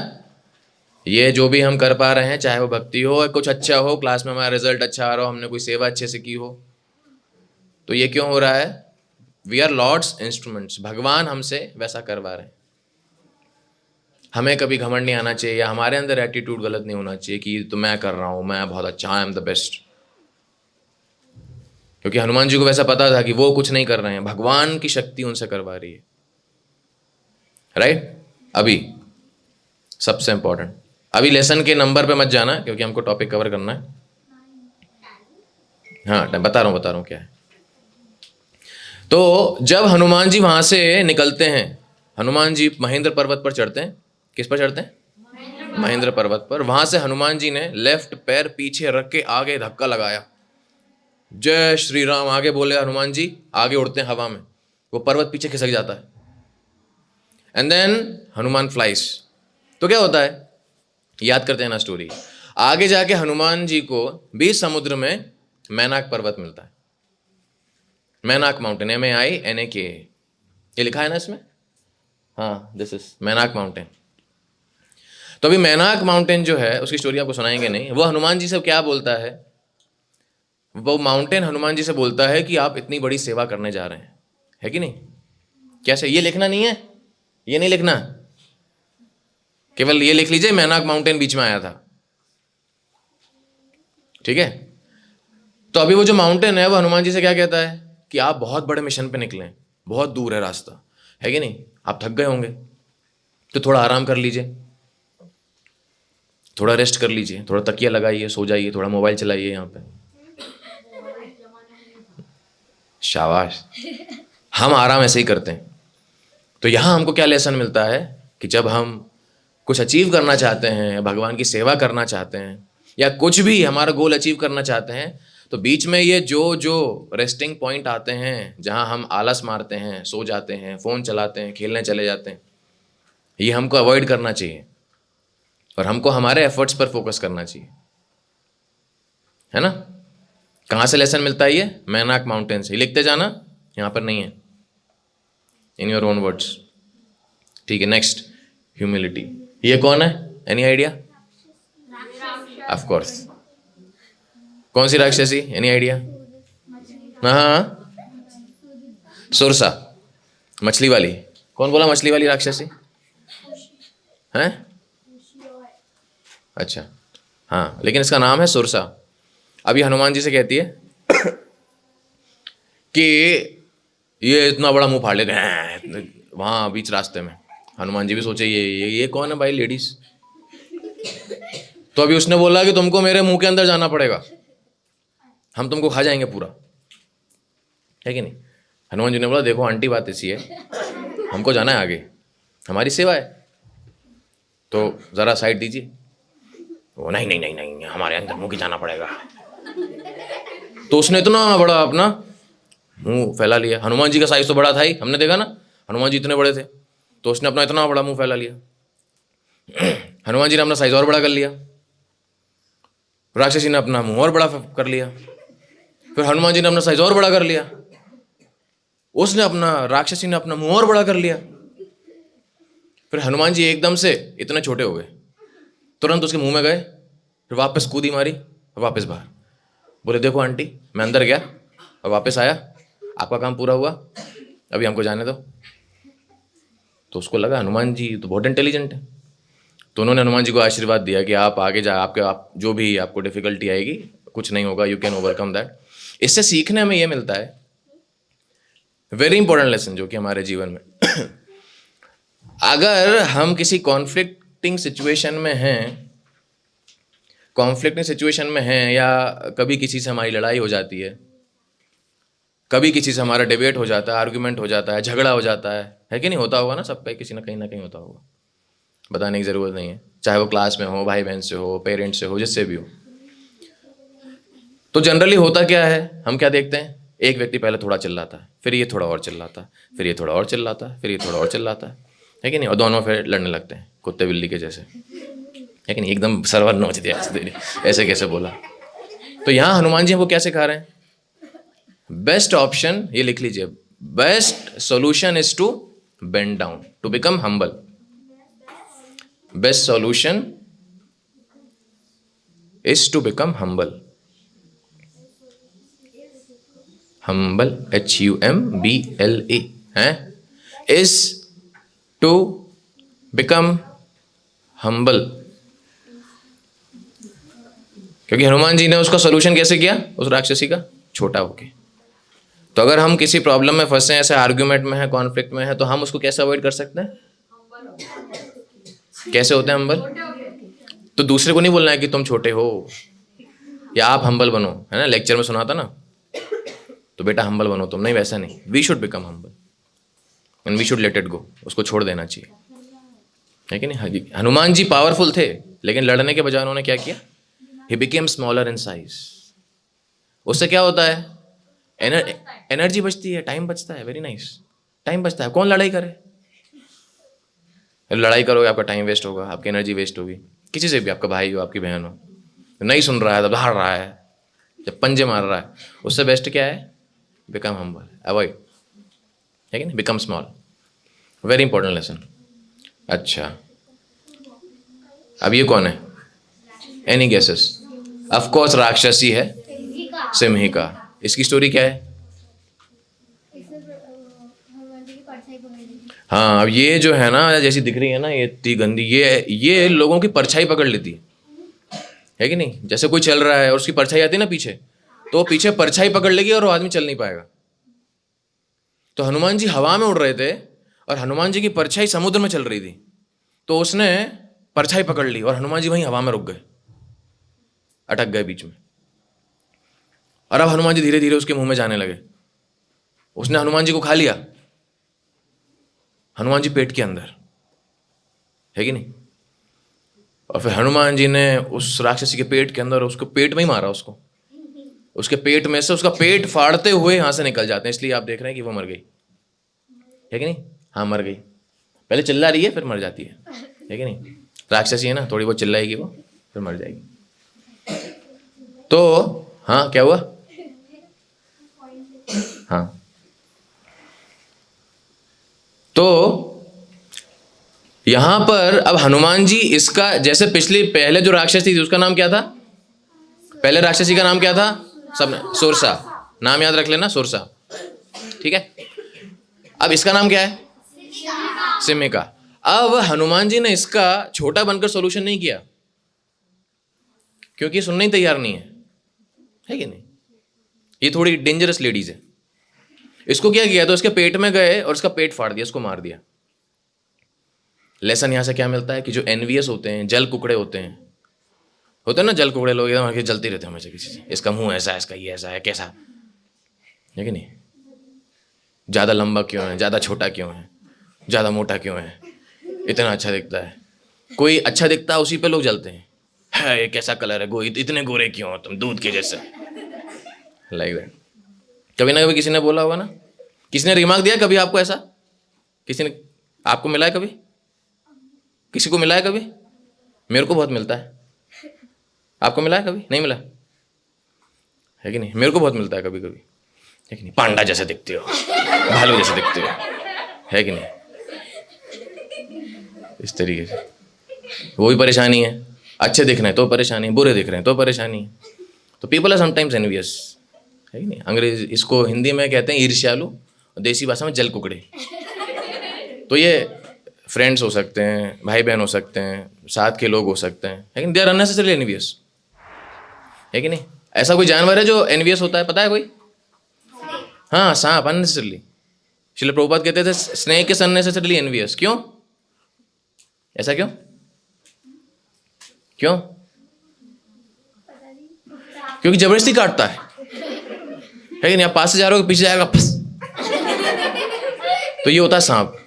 ये जो भी हम कर पा रहे हैं, चाहे वो भक्ति हो, कुछ अच्छा हो, क्लास में हमारा रिजल्ट अच्छा आ रहा हो, हमने कोई सेवा अच्छे से की हो, तो ये क्यों हो रहा है? We are lord's instruments. भगवान हमसे वैसा करवा रहे हैं। हमें कभी घमंड नहीं आना चाहिए, या हमारे अंदर एटीट्यूड गलत नहीं होना चाहिए कि तो मैं कर रहा हूँ, मैं बहुत अच्छा, आई एम द बेस्ट। क्योंकि हनुमान जी को वैसा पता था कि वो कुछ नहीं कर रहे हैं, भगवान की शक्ति उनसे करवा रही है। राइट? अभी सबसे इंपॉर्टेंट, अभी लेसन के नंबर पे मत जाना क्योंकि हमको टॉपिक कवर करना है। हाँ, बता रहा हूँ क्या है। तो जब हनुमान जी वहां से निकलते हैं, हनुमान जी महेंद्र पर्वत पर चढ़ते हैं। किस पर चढ़ते हैं? महेंद्र पर्वत पर। वहां से हनुमान जी ने लेफ्ट पैर पीछे रख के आगे धक्का लगाया, जय श्री राम आगे बोले हनुमान जी, आगे उड़ते हैं हवा में, वो पर्वत पीछे खिसक जाता है। And then Hanuman flies. तो क्या होता है, याद करते हैं ना स्टोरी। आगे जाके हनुमान जी को बीच समुद्र में मैनाक पर्वत मिलता है, मैनाक माउंटेन, MAINAK, ये लिखा है ना इसमें। हाँ, दिस इज मैनाक माउंटेन। तो अभी मैनाक माउंटेन जो है उसकी स्टोरी आपको सुनाएंगे नहीं। वो हनुमान जी से क्या बोलता है, वो माउंटेन हनुमान जी से बोलता है कि आप इतनी बड़ी सेवा करने जा रहे हैं, है कि नहीं? कैसे? ये लिखना नहीं है, ये नहीं लिखना, केवल ये लिख लीजिए मैनाक माउंटेन बीच में आया था, ठीक है? तो अभी वो जो माउंटेन है वो हनुमान जी से क्या कहता है कि आप बहुत बड़े मिशन पे निकले, बहुत दूर है रास्ता, है कि नहीं? आप थक गए होंगे तो थोड़ा आराम कर लीजिए, थोड़ा रेस्ट कर लीजिए, थोड़ा तकिया लगाइए, सो जाइए, थोड़ा मोबाइल चलाइए यहाँ पे। शाबाश, हम आराम ऐसे ही करते हैं। तो यहाँ हमको क्या लेसन मिलता है कि जब हम कुछ अचीव करना चाहते हैं, भगवान की सेवा करना चाहते हैं, या कुछ भी हमारा गोल अचीव करना चाहते हैं, तो बीच में ये जो रेस्टिंग पॉइंट आते हैं, जहाँ हम आलस मारते हैं, सो जाते हैं, फ़ोन चलाते हैं, खेलने चले जाते हैं, ये हमको अवॉइड करना चाहिए और हमको हमारे एफर्ट्स पर फोकस करना चाहिए, है ना? कहाँ से लेसन मिलता है ये? मैनाक माउंटेन से। लिखते जाना, यहाँ पर नहीं है, इन योर ओन वर्ड्स, ठीक है? Next, humility. ये कौन है? Any idea? ऑफ कोर्स, कौन सी राक्षसी? Any idea? हाँ, सुरसा, मछली वाली। कौन बोला मछली वाली राक्षसी? हैं? अच्छा, हाँ, लेकिन इसका नाम है सुरसा। अभी हनुमान जी से कहती है कि ये इतना बड़ा मुंह फाड़ लेते हैं वहाँ बीच रास्ते में। हनुमान जी भी सोचे ये कौन है भाई, लेडीज? तो अभी उसने बोला कि तुमको मेरे मुंह के अंदर जाना पड़ेगा, हम तुमको खा जाएंगे पूरा, है कि नहीं? हनुमान जी ने बोला देखो आंटी, बात ऐसी है, हमको जाना है आगे, हमारी सेवा है, तो ज़रा साइड दीजिए। वो नहीं नहीं नहीं नहीं, हमारे अंदर मुंह की जाना पड़ेगा। तो उसने इतना बड़ा अपना मुंह फैला लिया। हनुमान जी का साइज तो बड़ा था ही, हमने देखा ना, हनुमान जी इतने बड़े थे, तो उसने अपना इतना बड़ा मुंह फैला लिया। हनुमान जी ने अपना साइज और बड़ा कर लिया, राक्षसी ने अपना मुंह और बड़ा कर लिया, फिर हनुमान जी ने अपना साइज और बड़ा कर लिया, उसने अपना, राक्षसी ने अपना मुंह और बड़ा कर लिया, फिर हनुमान जी एकदम से इतने छोटे हो गए, तुरंत उसके मुंह में गए, फिर वापस कूदी मारी और वापस बाहर। बोले देखो आंटी, मैं अंदर गया और वापस आया, आपका काम पूरा हुआ, अभी हमको जाने दो। तो उसको लगा हनुमान जी तो बहुत इंटेलिजेंट है, तो उन्होंने हनुमान जी को आशीर्वाद दिया कि आप आगे जा, आप जो भी आपको डिफिकल्टी आएगी, कुछ नहीं होगा, यू कैन ओवरकम दैट। इससे सीखने में ये मिलता है, वेरी इंपॉर्टेंट लेसन जो कि हमारे जीवन में अगर हम किसी कॉन्फ्लिक्टिंग सिचुएशन में हैं या कभी किसी से हमारी लड़ाई हो जाती है, कभी किसी से हमारा डिबेट हो जाता है, आर्गुमेंट हो जाता है, झगड़ा हो जाता है कि नहीं? होता होगा ना, सबका किसी ना कहीं होता होगा, बताने की ज़रूरत नहीं है, चाहे वो क्लास में हो, भाई बहन से हो, पेरेंट्स से हो, जिससे भी हो। तो जनरली होता क्या है, हम क्या देखते हैं, एक व्यक्ति पहले थोड़ा चिल्लाता है, फिर ये थोड़ा और चिल्लाता है, फिर ये थोड़ा और चिल्लाता है, फिर ये थोड़ा और चिल्लाता है कि नहीं? और दोनों फिर लड़ने लगते हैं, कुत्ते बिल्ली के जैसे, है कि नहीं? एकदम सरवर नोच दिया ऐसे कैसे बोला? तो यहाँ हनुमान जी हमको क्या सिखा रहे हैं? बेस्ट ऑप्शन, ये लिख लीजिए, best solution is to bend down, to become humble. Best solution is to become humble. Humble, HUMBLE, है, इज टू बिकम हम्बल। क्योंकि हनुमान जी ने उसका सॉल्यूशन कैसे किया, उस राक्षसी का, छोटा होके। तो अगर हम किसी प्रॉब्लम में फंसे, ऐसे आर्ग्यूमेंट में है, कॉन्फ्लिक्ट में है, तो हम उसको कैसे अवॉइड कर सकते हैं? कैसे होते हैं हम्बल? तो दूसरे को नहीं बोलना है कि तुम छोटे हो या आप हम्बल बनो, है ना, लेक्चर में सुना था ना, तो बेटा हम्बल बनो तुम, नहीं वैसा नहीं, we should become humble and we should let it go, उसको छोड़ देना चाहिए, है कि नहीं? हनुमान जी पावरफुल थे, लेकिन लड़ने के बजाय उन्होंने क्या किया? He became smaller in size. उससे क्या होता है? एनर्जी बचती है, टाइम बचता है, वेरी नाइस, टाइम बचता है। कौन लड़ाई करे? लड़ाई करोगे आपका टाइम वेस्ट होगा, आपकी एनर्जी वेस्ट होगी, किसी से भी, आपका भाई हो, आपकी बहन हो, नहीं सुन रहा है, तब हार रहा है, जब पंजे मार रहा है, उससे बेस्ट क्या है? बिकम हम्बल, अवॉइड, है कि नहीं? Become small, very important lesson. अच्छा, अब ये कौन है? Any guesses? ऑफ कोर्स राक्षसी है, सिम्हिका। इसकी स्टोरी क्या है? हाँ, अब ये जो है ना, जैसी दिख रही है ना, ये इतनी गंदी, ये लोगों की परछाई पकड़ लेती है कि नहीं? जैसे कोई चल रहा है और उसकी परछाई आती है ना पीछे, तो वो पीछे परछाई पकड़ लेगी और वो आदमी चल नहीं पाएगा। तो हनुमान जी हवा में उड़ रहे थे और हनुमान जी की परछाई समुद्र में चल रही थी, तो उसने परछाई पकड़ ली और हनुमान जी वहीं हवा में रुक गए, अटक गए बीच में। और अब हनुमान जी धीरे धीरे उसके मुंह में जाने लगे, उसने हनुमान जी को खा लिया, हनुमान जी पेट के अंदर, है कि नहीं? और फिर हनुमान जी ने उस राक्षसी के पेट के अंदर उसको पेट में ही मारा, उसके पेट में से उसका पेट फाड़ते हुए यहाँ से निकल जाते हैं, इसलिए आप देख रहे हैं कि वो मर गई, है कि नहीं? हाँ, मर गई, पहले चिल्ला रही है फिर मर जाती है कि नहीं? राक्षसी है ना, थोड़ी बहुत चिल्लाएगी वो, फिर मर जाएगी। तो हाँ, क्या हुआ? हाँ, तो यहां पर अब हनुमान जी इसका, जैसे पहले जो राक्षसी थी उसका नाम क्या था? पहले राक्षसी का नाम क्या था? सब सुरसा, नाम याद रख लेना, सुरसा, ठीक है? अब इसका नाम क्या है? सिम्हिका। अब हनुमान जी ने इसका छोटा बनकर सॉल्यूशन नहीं किया, क्योंकि सुनने ही तैयार नहीं है कि नहीं? ये थोड़ी डेंजरस लेडीज है। इसको क्या किया? तो इसके पेट में गए और इसका पेट फाड़ दिया, इसको मार दिया। लेसन यहां से क्या मिलता है कि जो एनवियस होते हैं, जल कुकड़े होते हैं ना, जल कुकड़े लोग एकदम आके जलते रहते हैं हमेशा किसी से, इसका मुंह ऐसा है, इसका ये ऐसा है, कैसा है कि नहीं? ज्यादा लंबा क्यों है, ज्यादा छोटा क्यों है, ज्यादा मोटा क्यों है, इतना अच्छा दिखता है, कोई अच्छा दिखता है उसी पे लोग जलते हैं, है ये कैसा कलर है, इतने गोरे क्यों हो तुम, दूध के जैसे, लाइक दैट। कभी ना कभी किसी ने बोला होगा ना, किसी ने रिमार्क दिया कभी आपको ऐसा? किसी ने आपको मिला है कभी? किसी को मिला है कभी? मेरे को बहुत मिलता है। आपको मिला है कभी? नहीं मिला, है कि नहीं? मेरे को बहुत मिलता है कभी कभी, है कि नहीं? पांडा जैसे दिखते हो, भालू जैसे दिखते हो, है कि नहीं? इस तरीके से वही परेशानी है, अच्छे दिख रहे हैं तो परेशानी, बुरे दिख रहे हैं तो परेशानी। तो पीपल आर समटाइम्स एनवियस, है कि नहीं? अंग्रेज इसको हिंदी में कहते हैं ईर्ष्यालु, और देसी भाषा में जल कुकड़े। तो ये फ्रेंड्स हो सकते हैं, भाई बहन हो सकते हैं, साथ के लोग हो सकते हैं, लेकिन दे आर अननेसेसरी एनवियस, है कि नहीं? ऐसा कोई जानवर है जो एनवियस होता है, पता है कोई? हाँ, सांप, अननेसेसरली। श्रील प्रभुपाद कहते थे स्नेक इज अननेसेसरली एनवियस। क्यों? ऐसा क्यों? क्यों? क्योंकि जबरदस्ती काटता है कि नहीं? आप पास से जा रहे हो, पीछे जाएगा फस, तो ये होता है सांप,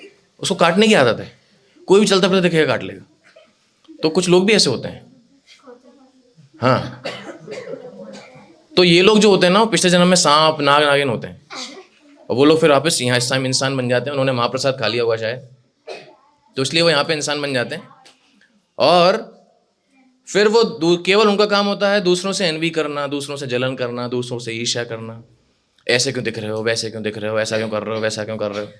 उसको काटने की आदत है, कोई भी चलता फिरता दिखेगा काट लेगा। तो कुछ लोग भी ऐसे होते हैं, हाँ। तो ये लोग जो होते हैं ना, वो पिछले जन्म में सांप, नाग, नागिन होते हैं, और वो लोग फिर वापस यहाँ इस टाइम इंसान बन जाते हैं। उन्होंने महाप्रसाद खा लिया होगा शायद, तो इसलिए वो यहाँ पे इंसान बन जाते हैं। और फिर वो केवल उनका काम होता है दूसरों से एनवी करना, दूसरों से जलन करना, दूसरों से ईर्ष्या करना, ऐसे क्यों दिख रहे हो, वैसे क्यों दिख रहे हो, ऐसा क्यों कर रहे हो, वैसा क्यों कर रहे हो,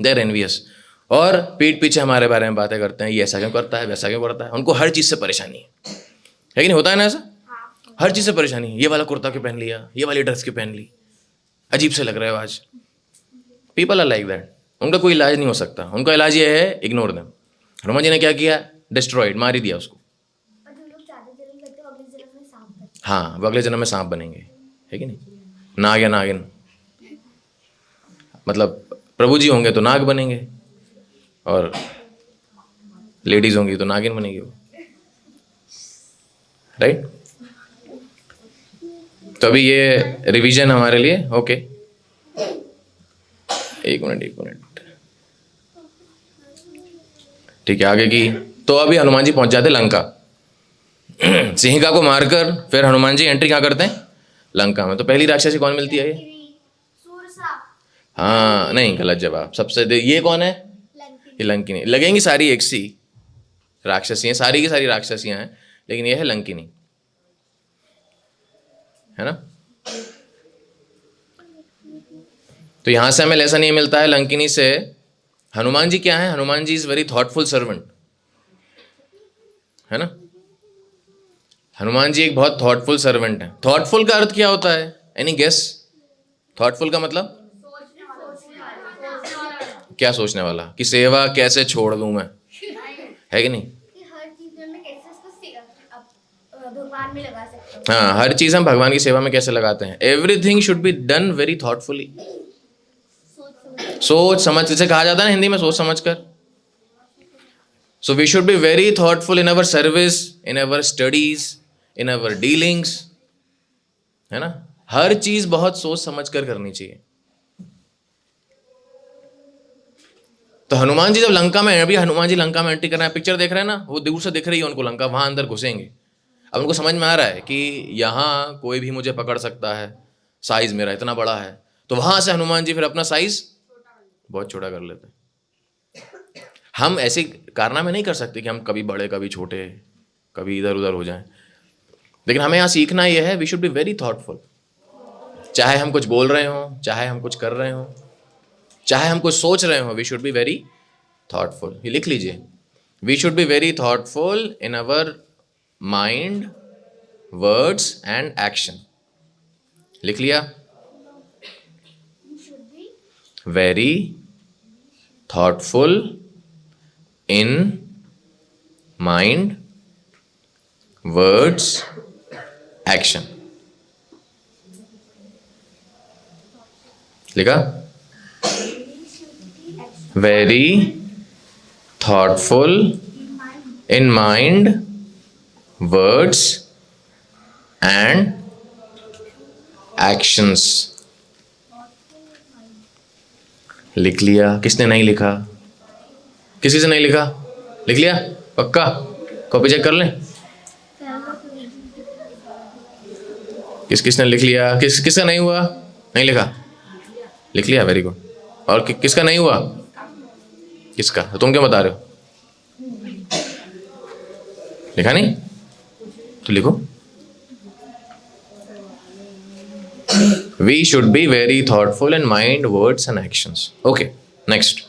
देयर एनवियस। और पीठ पीछे हमारे बारे में बातें करते हैं, ये ऐसा क्यों करता है, वैसा क्यों करता है। उनको हर चीज़ से परेशानी है कि नहीं? होता है ना ऐसा, हर चीज़ से परेशानी है। ये वाला कुर्ता क्यों पहन लिया, ये वाली ड्रेस क्यों पहन ली, अजीब से लग रहे हो आज। People are like that. उनका कोई इलाज नहीं हो सकता, उनका इलाज ये है इग्नोर देम। हनुमान जी ने क्या किया? डिस्ट्रॉयड, मार ही दिया उसको। हाँ, वो अगले जन्म में सांप बनेंगे, है कि नहीं? नाग या नागिन, मतलब प्रभु जी होंगे तो नाग बनेंगे, और लेडीज होंगी तो नागिन बनेगी वो, राइट। तो अभी ये रिवीजन हमारे लिए, ओके। एक मिनट, ठीक है, आगे की। तो अभी हनुमान जी पहुंच जाते लंका। सिंहिका को मारकर फिर हनुमान जी एंट्री कहाँ करते हैं? लंका में। तो पहली राक्षसी कौन मिलती है ये? हाँ नहीं, गलत जवाब। ये कौन है? ये लंकिनी। लगेंगी सारी एक सी राक्षसी हैं, सारी की सारी राक्षसियां हैं, लेकिन ये है लंकिनी, है ना। तो यहां से हमें लेसन ये मिलता है लंकिनी से, हनुमान जी क्या है? Hanuman ji is very thoughtful servant, है ना। हनुमान जी एक बहुत थॉटफुल सर्वेंट है। थॉटफुल का अर्थ क्या होता है? Any guess? थॉटफुल का मतलब क्या? सोचने वाला। कि सेवा कैसे छोड़ दूं मैं, है कि नहीं? हर चीज में कैसे उसको भगवान में लगा सकते हाँ, हर चीज हम भगवान की सेवा में कैसे लगाते हैं। Everything should be done very thoughtfully, सोच समझ, जिसे कहा जाता है ना हिंदी में, सोच समझ कर। So we should be very thoughtful in our service, in our studies, in our dealings, है ना। हर चीज बहुत सोच समझ कर करनी चाहिए। तो हनुमान जी जब लंका में, अभी हनुमान जी लंका में एंट्री कर रहे हैं, पिक्चर देख रहे हैं ना, वो दूर से दिख रही है उनको लंका, वहां अंदर घुसेंगे। अब उनको समझ में आ रहा है कि यहाँ कोई भी मुझे पकड़ सकता है, साइज मेरा इतना बड़ा है। तो वहां से हनुमान जी फिर अपना साइज बहुत छोटा कर लेते हैं। हम ऐसे कारनामे नहीं कर सकते कि हम कभी बड़े कभी छोटे कभी इधर उधर हो जाएं। लेकिन हमें यहाँ सीखना यह है, we should be very thoughtful. चाहे हम कुछ बोल रहे हो, चाहे हम कुछ कर रहे हो, चाहे हम कुछ सोच रहे हो, we should be very thoughtful. ये लिख लीजिए, we should be very thoughtful in our mind, words and action. लिख लिया? Very thoughtful in mind, words, action. लिखा? Very thoughtful in mind, words and actions. लिख लिया? किसने नहीं लिखा? किसी से नहीं लिखा? लिख लिया? पक्का? कॉपी चेक कर लें। किसने लिख लिया? किसका नहीं हुआ? नहीं लिखा? लिख लिया? Very good. और किसका नहीं हुआ? किसका? तो तुम क्यों बता रहे हो? लिखा नहीं तो लिखो। We should be very thoughtful in mind, words and actions. Okay, next.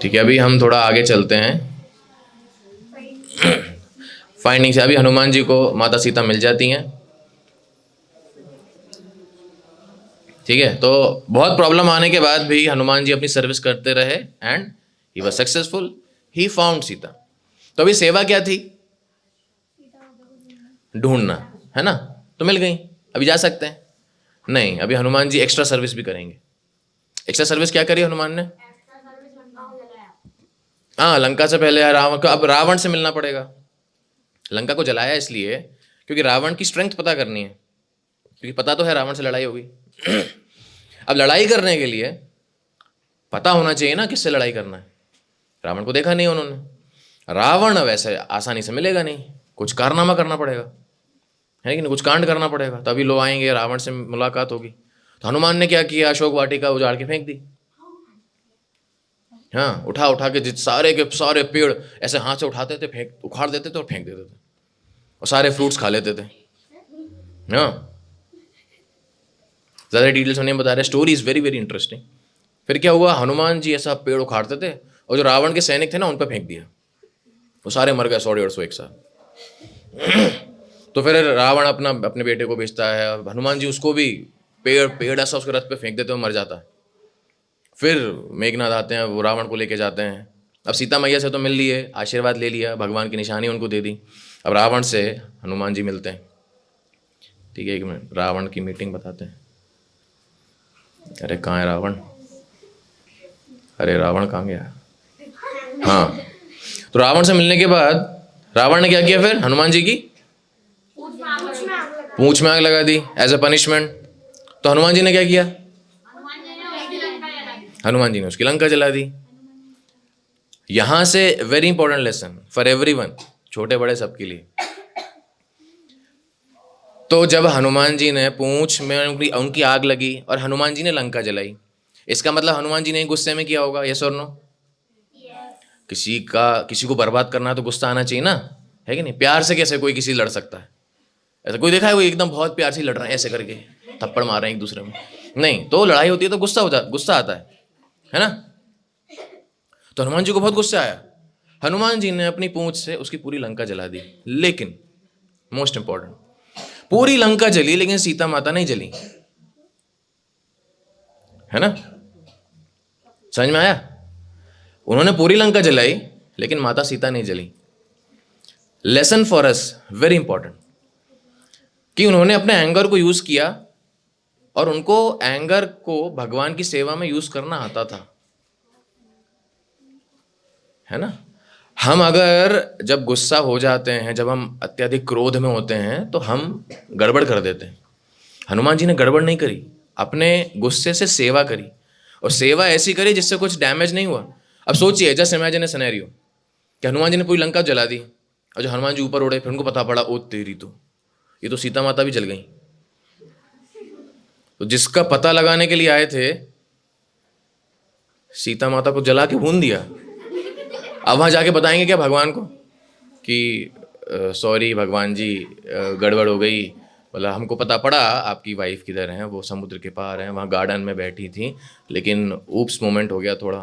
ठीक है, अभी हम थोड़ा आगे चलते हैं। फाइंडिंग से अभी हनुमान जी को माता सीता मिल जाती हैं। ठीक है, तो बहुत प्रॉब्लम आने के बाद भी हनुमान जी अपनी सर्विस करते रहे and he was successful, he found Sita. तो अभी सेवा क्या थी? ढूंढना, है ना। तो मिल गई, अभी जा सकते हैं। नहीं, अभी हनुमान जी एक्स्ट्रा सर्विस भी करेंगे। एक्स्ट्रा सर्विस क्या करी हनुमान ने? हाँ, लंका से पहले रावण को, अब रावण से मिलना पड़ेगा। लंका को जलाया इसलिए क्योंकि रावण की स्ट्रेंथ पता करनी है, क्योंकि पता तो है रावण से लड़ाई होगी। अब लड़ाई करने के लिए पता होना चाहिए ना किससे लड़ाई करना है। रावण को देखा नहीं उन्होंने। रावण वैसे आसानी से मिलेगा नहीं, कुछ कारनामा करना पड़ेगा, है कि नहीं, कुछ कांड करना पड़ेगा, तभी लोग आएंगे, रावण से मुलाकात होगी। तो हनुमान ने क्या किया? अशोक वाटिका उजाड़ के फेंक दी। हाँ, उठा उठा के सारे के सारे पेड़ ऐसे हाथ से उठाते थे, फेंक उखाड़ देते थे और फेंक देते थे, और सारे फ्रूट्स खा लेते थे। हाँ, ज़्यादा डिटेल्स में नहीं बता रहे, story is very very interesting. फिर क्या हुआ? हनुमान जी ऐसा पेड़ उखाड़ते थे और जो रावण के सैनिक थे ना, उन पर फेंक दिया, वो सारे मर गए, 100-150 एक साथ। तो फिर रावण अपने बेटे को भेजता है, हनुमान जी उसको भी पेड़ ऐसा उसके रथ पे फेंक देते, वो मर जाता है। फिर मेघनाथ आते हैं, वो रावण को लेके जाते हैं। अब सीता मैया से तो मिल लिए, आशीर्वाद ले लिया, भगवान की निशानी उनको दे दी। अब रावण से हनुमान जी मिलते हैं। ठीक है, एक मिनट, रावण की मीटिंग बताते हैं। अरे कहाँ है रावण? अरे रावण कहाँ गया? हाँ, तो रावण से मिलने के बाद रावण ने क्या किया फिर? हनुमान जी की पूंछ में आग लगा दी एज अ पनिशमेंट। तो हनुमान जी ने क्या किया? हनुमान जी ने उसकी लंका जला दी। यहां से very important lesson for everyone, छोटे बड़े सबके लिए। तो जब हनुमान जी ने पूंछ में उनकी आग लगी और हनुमान जी ने लंका जलाई, इसका मतलब हनुमान जी ने गुस्से में किया होगा, यस और नो? किसी को बर्बाद करना है तो गुस्सा आना चाहिए ना, है कि नहीं? प्यार से कैसे कोई किसी लड़ सकता है? ऐसा कोई देखा है? वो एकदम बहुत प्यार से लड़ रहे हैं ऐसे करके, थप्पड़ मार रहे हैं एक दूसरे में? नहीं, तो लड़ाई होती है तो गुस्सा आता है ना? तो हनुमान जी को बहुत गुस्सा आया। हनुमान जी ने अपनी पूंछ से उसकी पूरी लंका जला दी। लेकिन मोस्ट इंपॉर्टेंट, पूरी लंका जली लेकिन सीता माता नहीं जली, है ना? समझ में आया? उन्होंने पूरी लंका जलाई लेकिन माता सीता नहीं जली। Lesson for us very important, कि उन्होंने अपने एंगर को यूज किया और उनको एंगर को भगवान की सेवा में यूज करना आता था, है ना? हम अगर जब गुस्सा हो जाते हैं, जब हम अत्यधिक क्रोध में होते हैं तो हम गड़बड़ कर देते हैं। हनुमान जी ने गड़बड़ नहीं करी, अपने गुस्से से सेवा करी, और सेवा ऐसी करी जिससे कुछ डैमेज नहीं हुआ। अब सोचिए, जस्ट इमेजिन ए सिनेरियो कि हनुमान जी ने पूरी लंका जला दी और जो हनुमान जी ऊपर उड़े, फिर उनको पता पड़ा ओ तेरी तो ये तो सीता माता भी जल गई। तो जिसका पता लगाने के लिए आए थे, सीता माता को जला के भून दिया। अब वहां जाके बताएंगे क्या भगवान को कि सॉरी भगवान जी, गड़बड़ हो गई, बोला हमको पता पड़ा आपकी वाइफ किधर है, वो समुद्र के पार हैं, वहाँ गार्डन में बैठी थी, लेकिन ऊप्स मोमेंट हो गया थोड़ा,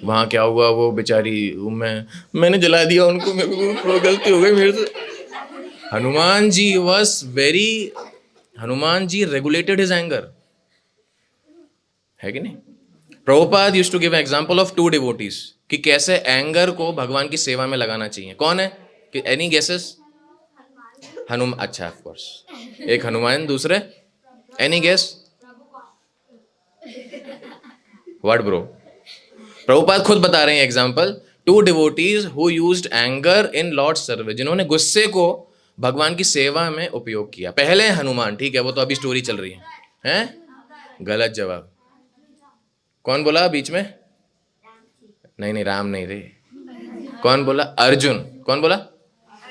वहाँ क्या हुआ, वो बेचारी मैंने जला दिया उनको, मेरे को थोड़ा गलती हो गई मेरे से। Hanuman ji regulated his anger, है कि नहीं? Prabhupada used to give example of 2 devotees कि कैसे एंगर को भगवान की सेवा में लगाना चाहिए। कौन है? कि एनी गेसेस? हनुमान, अच्छा ऑफ कोर्स, एक हनुमान, दूसरे any guess? What bro? Prabhupada खुद बता रहे हैं example, 2 devotees who used anger in lord service, जिन्होंने गुस्से को भगवान की सेवा में उपयोग किया। पहले हनुमान, ठीक है, वो तो अभी स्टोरी चल रही है, हैं? गलत जवाब। कौन बोला बीच में? नहीं, राम नहीं रे। कौन बोला? अर्जुन। कौन बोला?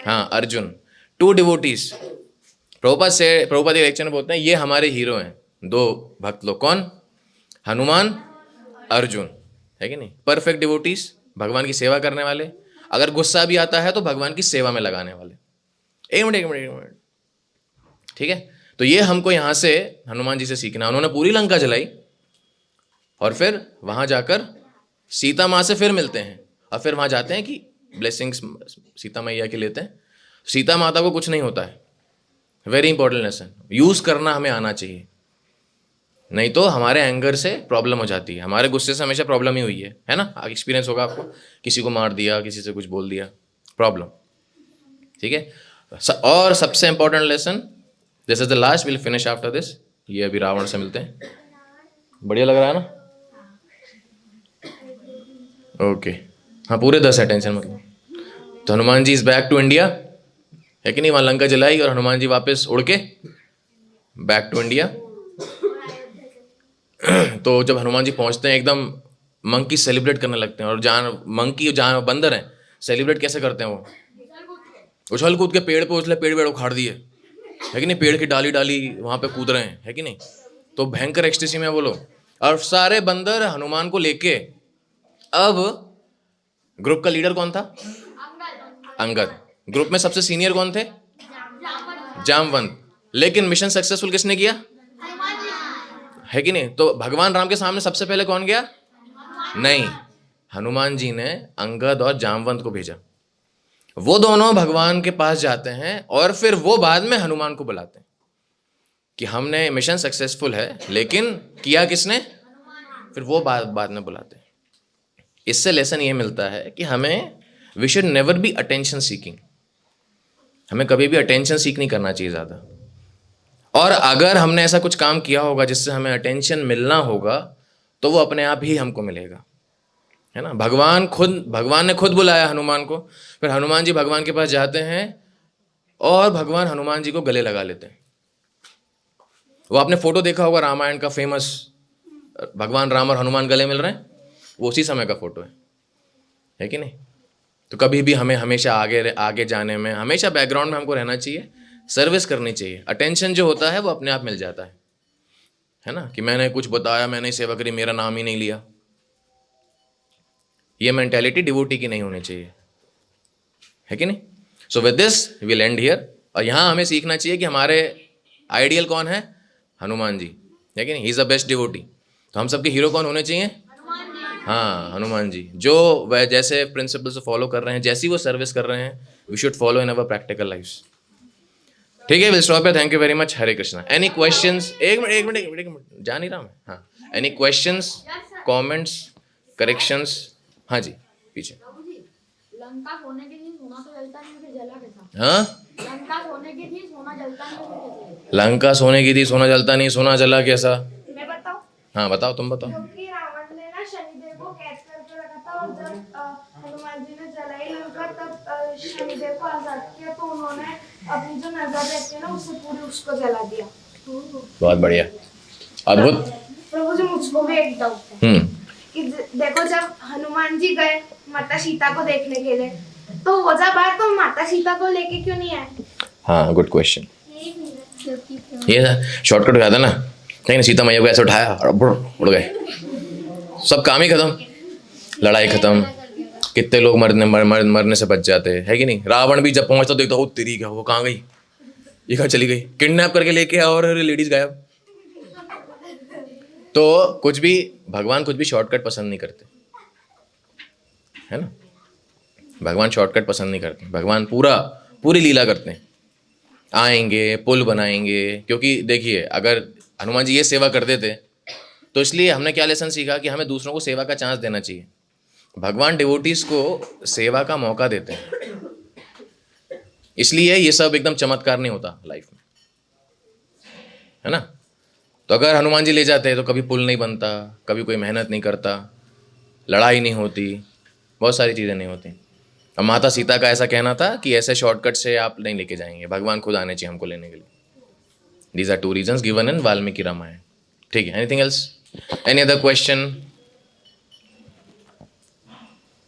हाँ, अर्जुन। 2 डिवोटीज। प्रभुपाद एक लेक्चर में बोलते हैं ये हमारे हीरो हैं, 2 भक्त लोग। कौन? हनुमान, अर्जुन, है कि नहीं? परफेक्ट डिवोटीज, भगवान की सेवा करने वाले, अगर गुस्सा भी आता है तो भगवान की सेवा में लगाने वाले। एक मिनट, ठीक है? तो ये हमको यहां से हनुमान जी से सीखना। उन्होंने पूरी लंका जलाई और फिर वहां जाकर सीता माँ से फिर मिलते हैं, और फिर वहां जाते हैं कि ब्लेसिंग्स सीता मैया के लेते हैं। सीता माता को कुछ नहीं होता है। वेरी इंपॉर्टेंट लेसन, यूज करना हमें आना चाहिए, नहीं तो हमारे एंगर से प्रॉब्लम हो जाती है। हमारे गुस्से से हमेशा प्रॉब्लम ही हुई है ना? एक्सपीरियंस होगा आपको, किसी को मार दिया, किसी से कुछ बोल दिया, प्रॉब्लम, ठीक है? और सबसे important lesson, this is the last, will finish after this. ये अभी रावण से मिलते हैं। बढ़िया लग रहा है ना? ओके, हाँ, पूरे 10 है, टेंशन मत लो। तो हनुमान जी इज बैक टू इंडिया, है कि नहीं? वहां लंका जलाई और हनुमान जी वापस उड़ के बैक टू इंडिया। तो जब हनुमान जी पहुंचते हैं, एकदम मंकी सेलिब्रेट करने लगते हैं, और मंकी बंदर हैं, सेलिब्रेट कैसे करते हैं? वो उछल कूद के पेड़ पे उछले, पेड़ उखाड़ दिए, है कि नहीं? पेड़ की डाली वहां पे कूद रहे हैं, है कि नहीं? तो भयंकर एक्सटेसी में वो लोग, और सारे बंदर हनुमान को लेके। अब ग्रुप का लीडर कौन था? अंगद। ग्रुप में सबसे सीनियर कौन थे? जामवंत। लेकिन मिशन सक्सेसफुल किसने किया? है कि नहीं? तो भगवान राम के सामने सबसे पहले कौन गया? नहीं, हनुमान जी ने अंगद और जामवंत को भेजा। वो दोनों भगवान के पास जाते हैं और फिर वो बाद में हनुमान को बुलाते हैं कि हमने मिशन सक्सेसफुल है, लेकिन किया किसने? फिर वो बाद में बुलाते हैं। इससे लेसन ये मिलता है कि we should never be attention seeking. हमें कभी भी अटेंशन सीक नहीं करना चाहिए ज़्यादा। और अगर हमने ऐसा कुछ काम किया होगा जिससे हमें अटेंशन मिलना होगा, तो वो अपने आप ही हमको मिलेगा, है है ना। भगवान ने खुद बुलाया हनुमान को, फिर हनुमान जी भगवान के पास जाते हैं और भगवान हनुमान जी को गले लगा लेते हैं। वो आपने फोटो देखा होगा रामायण का फेमस, भगवान राम और हनुमान गले मिल रहे हैं, वो उसी समय का फोटो है कि नहीं। तो कभी भी हमें हमेशा आगे जाने में, हमेशा बैकग्राउंड में हमको रहना चाहिए, सर्विस करनी चाहिए। अटेंशन जो होता है वो अपने आप मिल जाता है ना, कि मैंने कुछ बताया, मैंने सेवा करी, मेरा नाम ही नहीं लिया। ये मेंटेलिटी डिवोटी की नहीं होनी चाहिए, है कि नहीं। So with this will and here. और यहाँ हमें सीखना चाहिए कि हमारे आइडियल कौन है, हनुमान जी, है कि नहीं। He is the best devotee. तो हम सबके हीरो कौन होने चाहिए, हाँ हनुमान जी, जो वह जैसे प्रिंसिपल से फॉलो कर रहे हैं, जैसी वो सर्विस कर रहे हैं, we should follow in our practical lifes. ठीक है, will stop here. Thank you very much. Hare Krishna. Any questions? एक मिनट जा नहीं रहा मैं। हाँ, एनी क्वेश्चंस, कमेंट्स, करेक्शंस? हाँ जी, पीछे। लंका सोने की थी, सोना तो जलता नहीं, फिर जला कैसा? हाँ, लंका सोने की थी, सोना जलता नहीं, फिर कैसे? लंका सोने की थी, सोना जलता नहीं, सोना जला कैसा? मैं बताऊं? हाँ बताओ, तुम बताओ। क्योंकि रावण ने ना शनिदेव को कैद करके रखा था, और जब हनुमान जी ने जलाई लंका, तब शनिदेव को आजाद किया, तो उन्होंने अपनी जो नजर रहती है ना, उससे पूरी उसको जला दिया। बहुत बढ़िया, अद्भुत। प्रभु जी, मुझको भी एक डाउट है कि देखो, जब हनुमान जी गए माता सीता को देखने के लिए, तो वो जब आए तो माता सीता को लेके क्यों नहीं आए? हाँ, गुड क्वेश्चन। ये शॉर्टकट हो जाता ना, नहीं, सीता मैया को ऐसे उठाया और उड़ गए, सब काम ही खत्म, लड़ाई खत्म, कितने लोग मरने से बच जाते हैं, है कि नहीं। रावण भी जब पहुंचता देखता, ओ तेरी क्या, वो कहाँ गई, ये कहाँ चली गई, किडनैप करके लेके आया और लेडीज गायब। तो भगवान कुछ भी शॉर्टकट पसंद नहीं करते, है ना। भगवान शॉर्टकट पसंद नहीं करते, भगवान पूरी लीला करते हैं। आएंगे, पुल बनाएंगे, क्योंकि देखिए, अगर हनुमान जी ये सेवा करते थे, तो इसलिए हमने क्या लेसन सीखा कि हमें दूसरों को सेवा का चांस देना चाहिए। भगवान डिवोटीज को सेवा का मौका देते हैं, इसलिए ये सब एकदम चमत्कार नहीं होता लाइफ में, है ना। तो अगर हनुमान जी ले जाते तो कभी पुल नहीं बनता, कभी कोई मेहनत नहीं करता, लड़ाई नहीं होती, बहुत सारी चीज़ें नहीं होती। अब माता सीता का ऐसा कहना था कि ऐसे शॉर्टकट से आप नहीं लेके जाएंगे, भगवान खुद आने चाहिए हमको लेने के लिए। These are 2 reasons given in Valmiki Ramayana. ठीक है, anything else, any other question?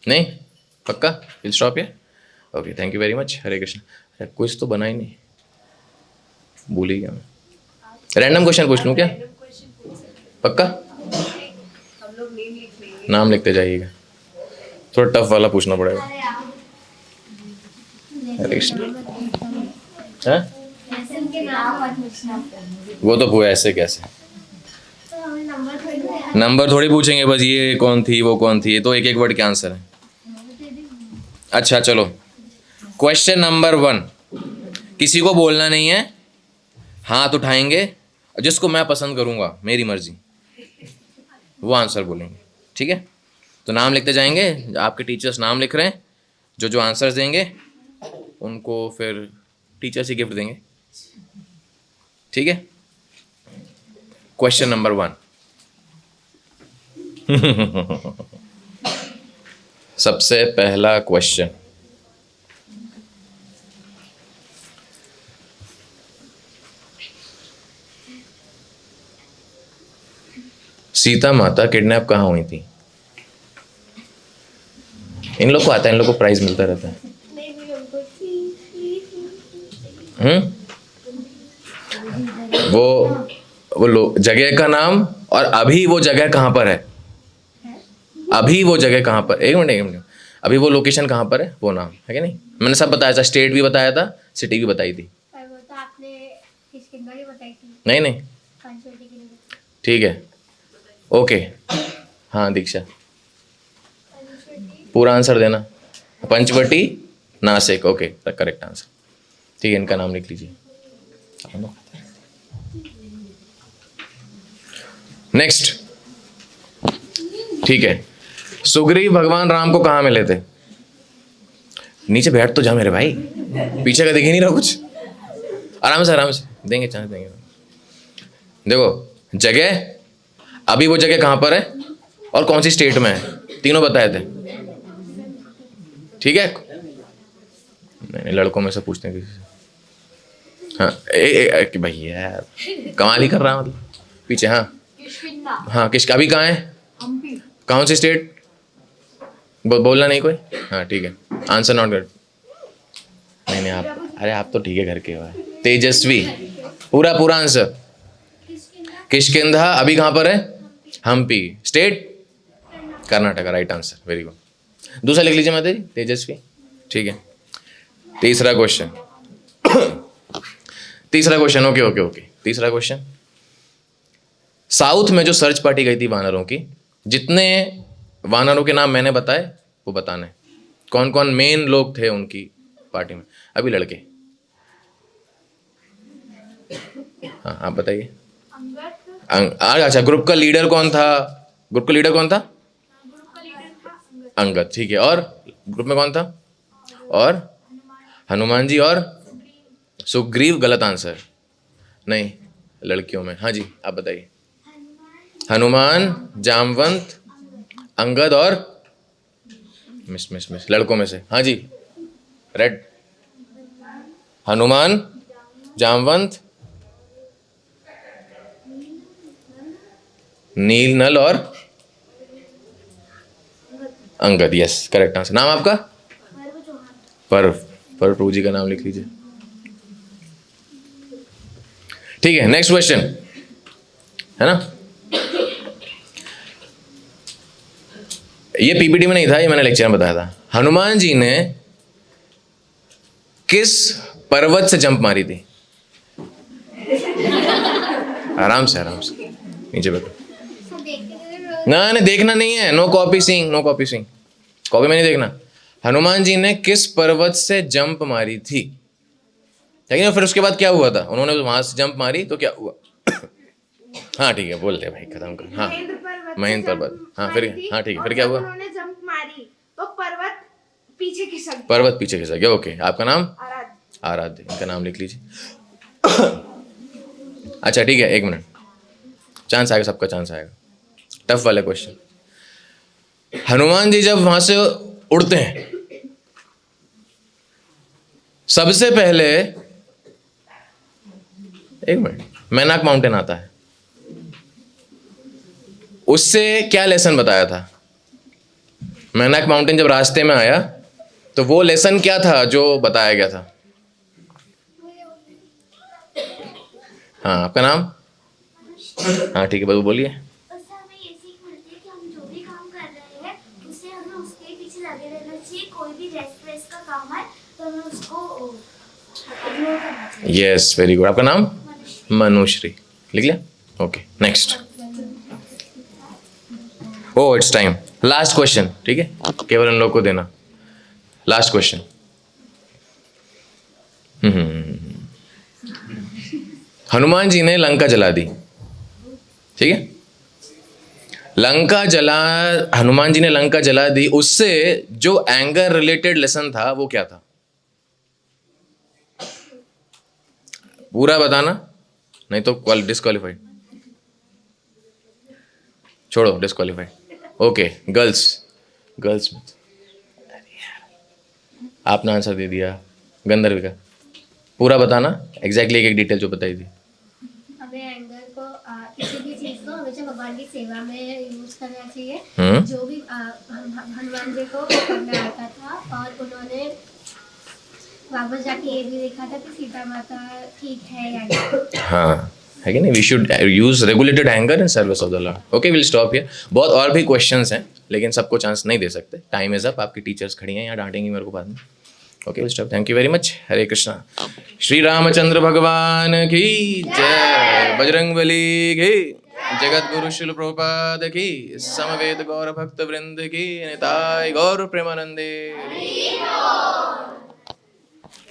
नहीं, पक्का, will stop here. Okay, thank you very much. Hare Krishna. कुछ तो बना ही नहीं, भूल ही गया मैं। रैंडम क्वेश्चन पूछ लूँ क्या? पक्का, नाम लिखते जाइएगा, थोड़ा टफ वाला पूछना पड़ेगा। हरे कृष्ण। हाँ, वो तो पूरा ऐसे कैसे, नंबर थोड़ी पूछेंगे बस, ये कौन थी, वो कौन थी, ये तो एक वर्ड के आंसर है। अच्छा चलो, क्वेश्चन नंबर 1, किसी को बोलना नहीं है, हाथ उठाएंगे, जिसको मैं पसंद करूंगा, मेरी मर्जी, वो आंसर बोलेंगे। ठीक है, तो नाम लिखते जाएंगे, आपके टीचर्स नाम लिख रहे हैं, जो आंसर्स देंगे उनको फिर टीचर्स ही गिफ्ट देंगे। ठीक है, क्वेश्चन नंबर 1। सबसे पहला क्वेश्चन, सीता माता किडनैप कहाँ हुई थी? इन लोग को आता है, इन लोग को प्राइज मिलता रहता है। वो जगह का नाम, और अभी वो जगह कहाँ पर है, अभी वो जगह कहाँ पर, एक मिनट, अभी वो लोकेशन कहाँ पर है, वो नाम है कि नहीं। मैंने सब बताया था, स्टेट भी बताया था, सिटी भी बताई थी। तो आपने किसकिंदा बताई थी? नहीं, ठीक है, ओके। हाँ दीक्षा, पूरा आंसर देना। Panchavati, Nashik, okay, correct answer. ठीक है, इनका नाम लिख लीजिए। नेक्स्ट, ठीक है, सुग्रीव भगवान राम को कहाँ मिले थे? नीचे बैठ तो जा मेरे भाई, पीछे का दिख ही नहीं रहा कुछ, आराम से देंगे, चांस देंगे। देखो जगह, अभी वो जगह कहाँ पर है और कौन सी स्टेट में है, तीनों बताए थे, ठीक है। नहीं, लड़कों में से पूछते हैं किसी से। हाँ कि भाई यार कमाल ही कर रहा मतलब। पीछे हाँ हाँ, किसका अभी कहाँ है, कौन सी स्टेट, बोलना नहीं कोई। हाँ ठीक है, आंसर नॉट गुड। नहीं आप, अरे आप तो ठीक है घर के हो। तेजस्वी, पूरा पूरा आंसर। किष्किंधा अभी कहाँ पर है, Hampi. State Karnataka, right answer, very good. दूसरा लिख लीजिए माता जी, तेजस्वी, ठीक है। तीसरा क्वेश्चन तीसरा क्वेश्चन, ओके ओके ओके। तीसरा क्वेश्चन, साउथ में जो सर्च पार्टी गई थी वानरों की, जितने वानरों के नाम मैंने बताए वो बताने, कौन कौन मेन लोग थे उनकी पार्टी में। अभी लड़के, हाँ आप बताइए। अच्छा, ग्रुप का लीडर कौन था, ग्रुप का लीडर कौन था, अंगद, ठीक है। और ग्रुप में कौन था, और हनुमान जी और सुग्रीव, गलत आंसर। नहीं, लड़कियों में, हाँ जी आप बताइए। हनुमान, जामवंत, अंगद और मिस लड़कों में से, हाँ जी रेड। हनुमान, जामवंत, नील नल और अंगद, यस करेक्ट आंसर। नाम आपका, पर्व, प्रभु जी का नाम लिख लीजिए, ठीक है। नेक्स्ट क्वेश्चन है ना, ये पीपीटी में नहीं था, ये मैंने लेक्चर में बताया था। हनुमान जी ने किस पर्वत से जंप मारी थी, आराम से नीचे बैठो। ना नहीं देखना नहीं है, no copy Singh, no copy Singh, copy में नहीं देखना। हनुमान जी ने किस पर्वत से जंप मारी थी, लेकिन फिर उसके बाद क्या हुआ था, उन्होंने वहां से जंप मारी तो क्या हुआ। हाँ ठीक है, बोल दे भाई, खत्म कर। हाँ महेंद्र पर्वत, हाँ फिर, हाँ ठीक है, फिर क्या हुआ, उन्होंने जंप मारी तो पर्वत पीछे खिसक गया। पर्वत पीछे खिसक गया, ओके। आपका नाम, आराध्य। आराध्य, इनका नाम लिख लीजिए। अच्छा ठीक है, एक मिनट, चांस आएगा, सबका चांस आएगा। टफ वाला क्वेश्चन, हनुमान जी जब वहां से उड़ते हैं, सबसे पहले, एक मिनट, मैनाक माउंटेन आता है, उससे क्या लेसन बताया था। मैनाक माउंटेन जब रास्ते में आया तो वो लेसन क्या था जो बताया गया था। हाँ आपका नाम, हाँ ठीक है, बस बोलिए। उससे हमें ये सीख मिलती है कि हम जो भी काम कर रहे हैं उससे हमें उसके पीछे लगे रहना चाहिए। कोई भी रेस्ट का काम है तो हमें उसको इग्नोर करना चाहिए। Yes very good. आपका नाम, मनुश्री, लिख लिया, okay. Next, oh it's time, last question, ठीक है, केवल इन लोग को देना। लास्ट क्वेश्चन, हनुमान जी ने लंका जला दी, ठीक है, लंका जला, हनुमान जी ने लंका जला दी, उससे जो एंगर रिलेटेड लेसन था वो क्या था, पूरा बताना, नहीं तो डिस्क्वालीफाइड, छोड़ो डिस्क्वालीफाइड, ओके। गर्ल्स में आपने आंसर दे दिया, गंधर्व का पूरा बताना, एग्जैक्टली एक डिटेल जो बताई थी। हमें एंगर को किसी भी चीज को हमेशा भगवान की सेवा में यूज करना चाहिए। जो भी हनुमान जी को करना आता था और उन्होंने वापस जाके ये भी देखा था कि सीता माता ठीक है या नहीं। हाँ है कि नहीं, we should use regulated anger in service of the lord. Okay will stop here. बहुत और भी क्वेश्चंस हैं लेकिन सबको चांस नहीं दे सकते, टाइम इज अप। आपकी टीचर्स खड़ी हैं यहाँ, डांटेंगी मेरे को बाद में। Okay will stop, thank you very much. Hare Krishna. Shri Ramchandra भगवान की जय, बजरंगबली की, जगत गुरु शिल प्रभुपाद की, समवेत गौर भक्त वृंद की, निताय गौर प्रेमानंदे।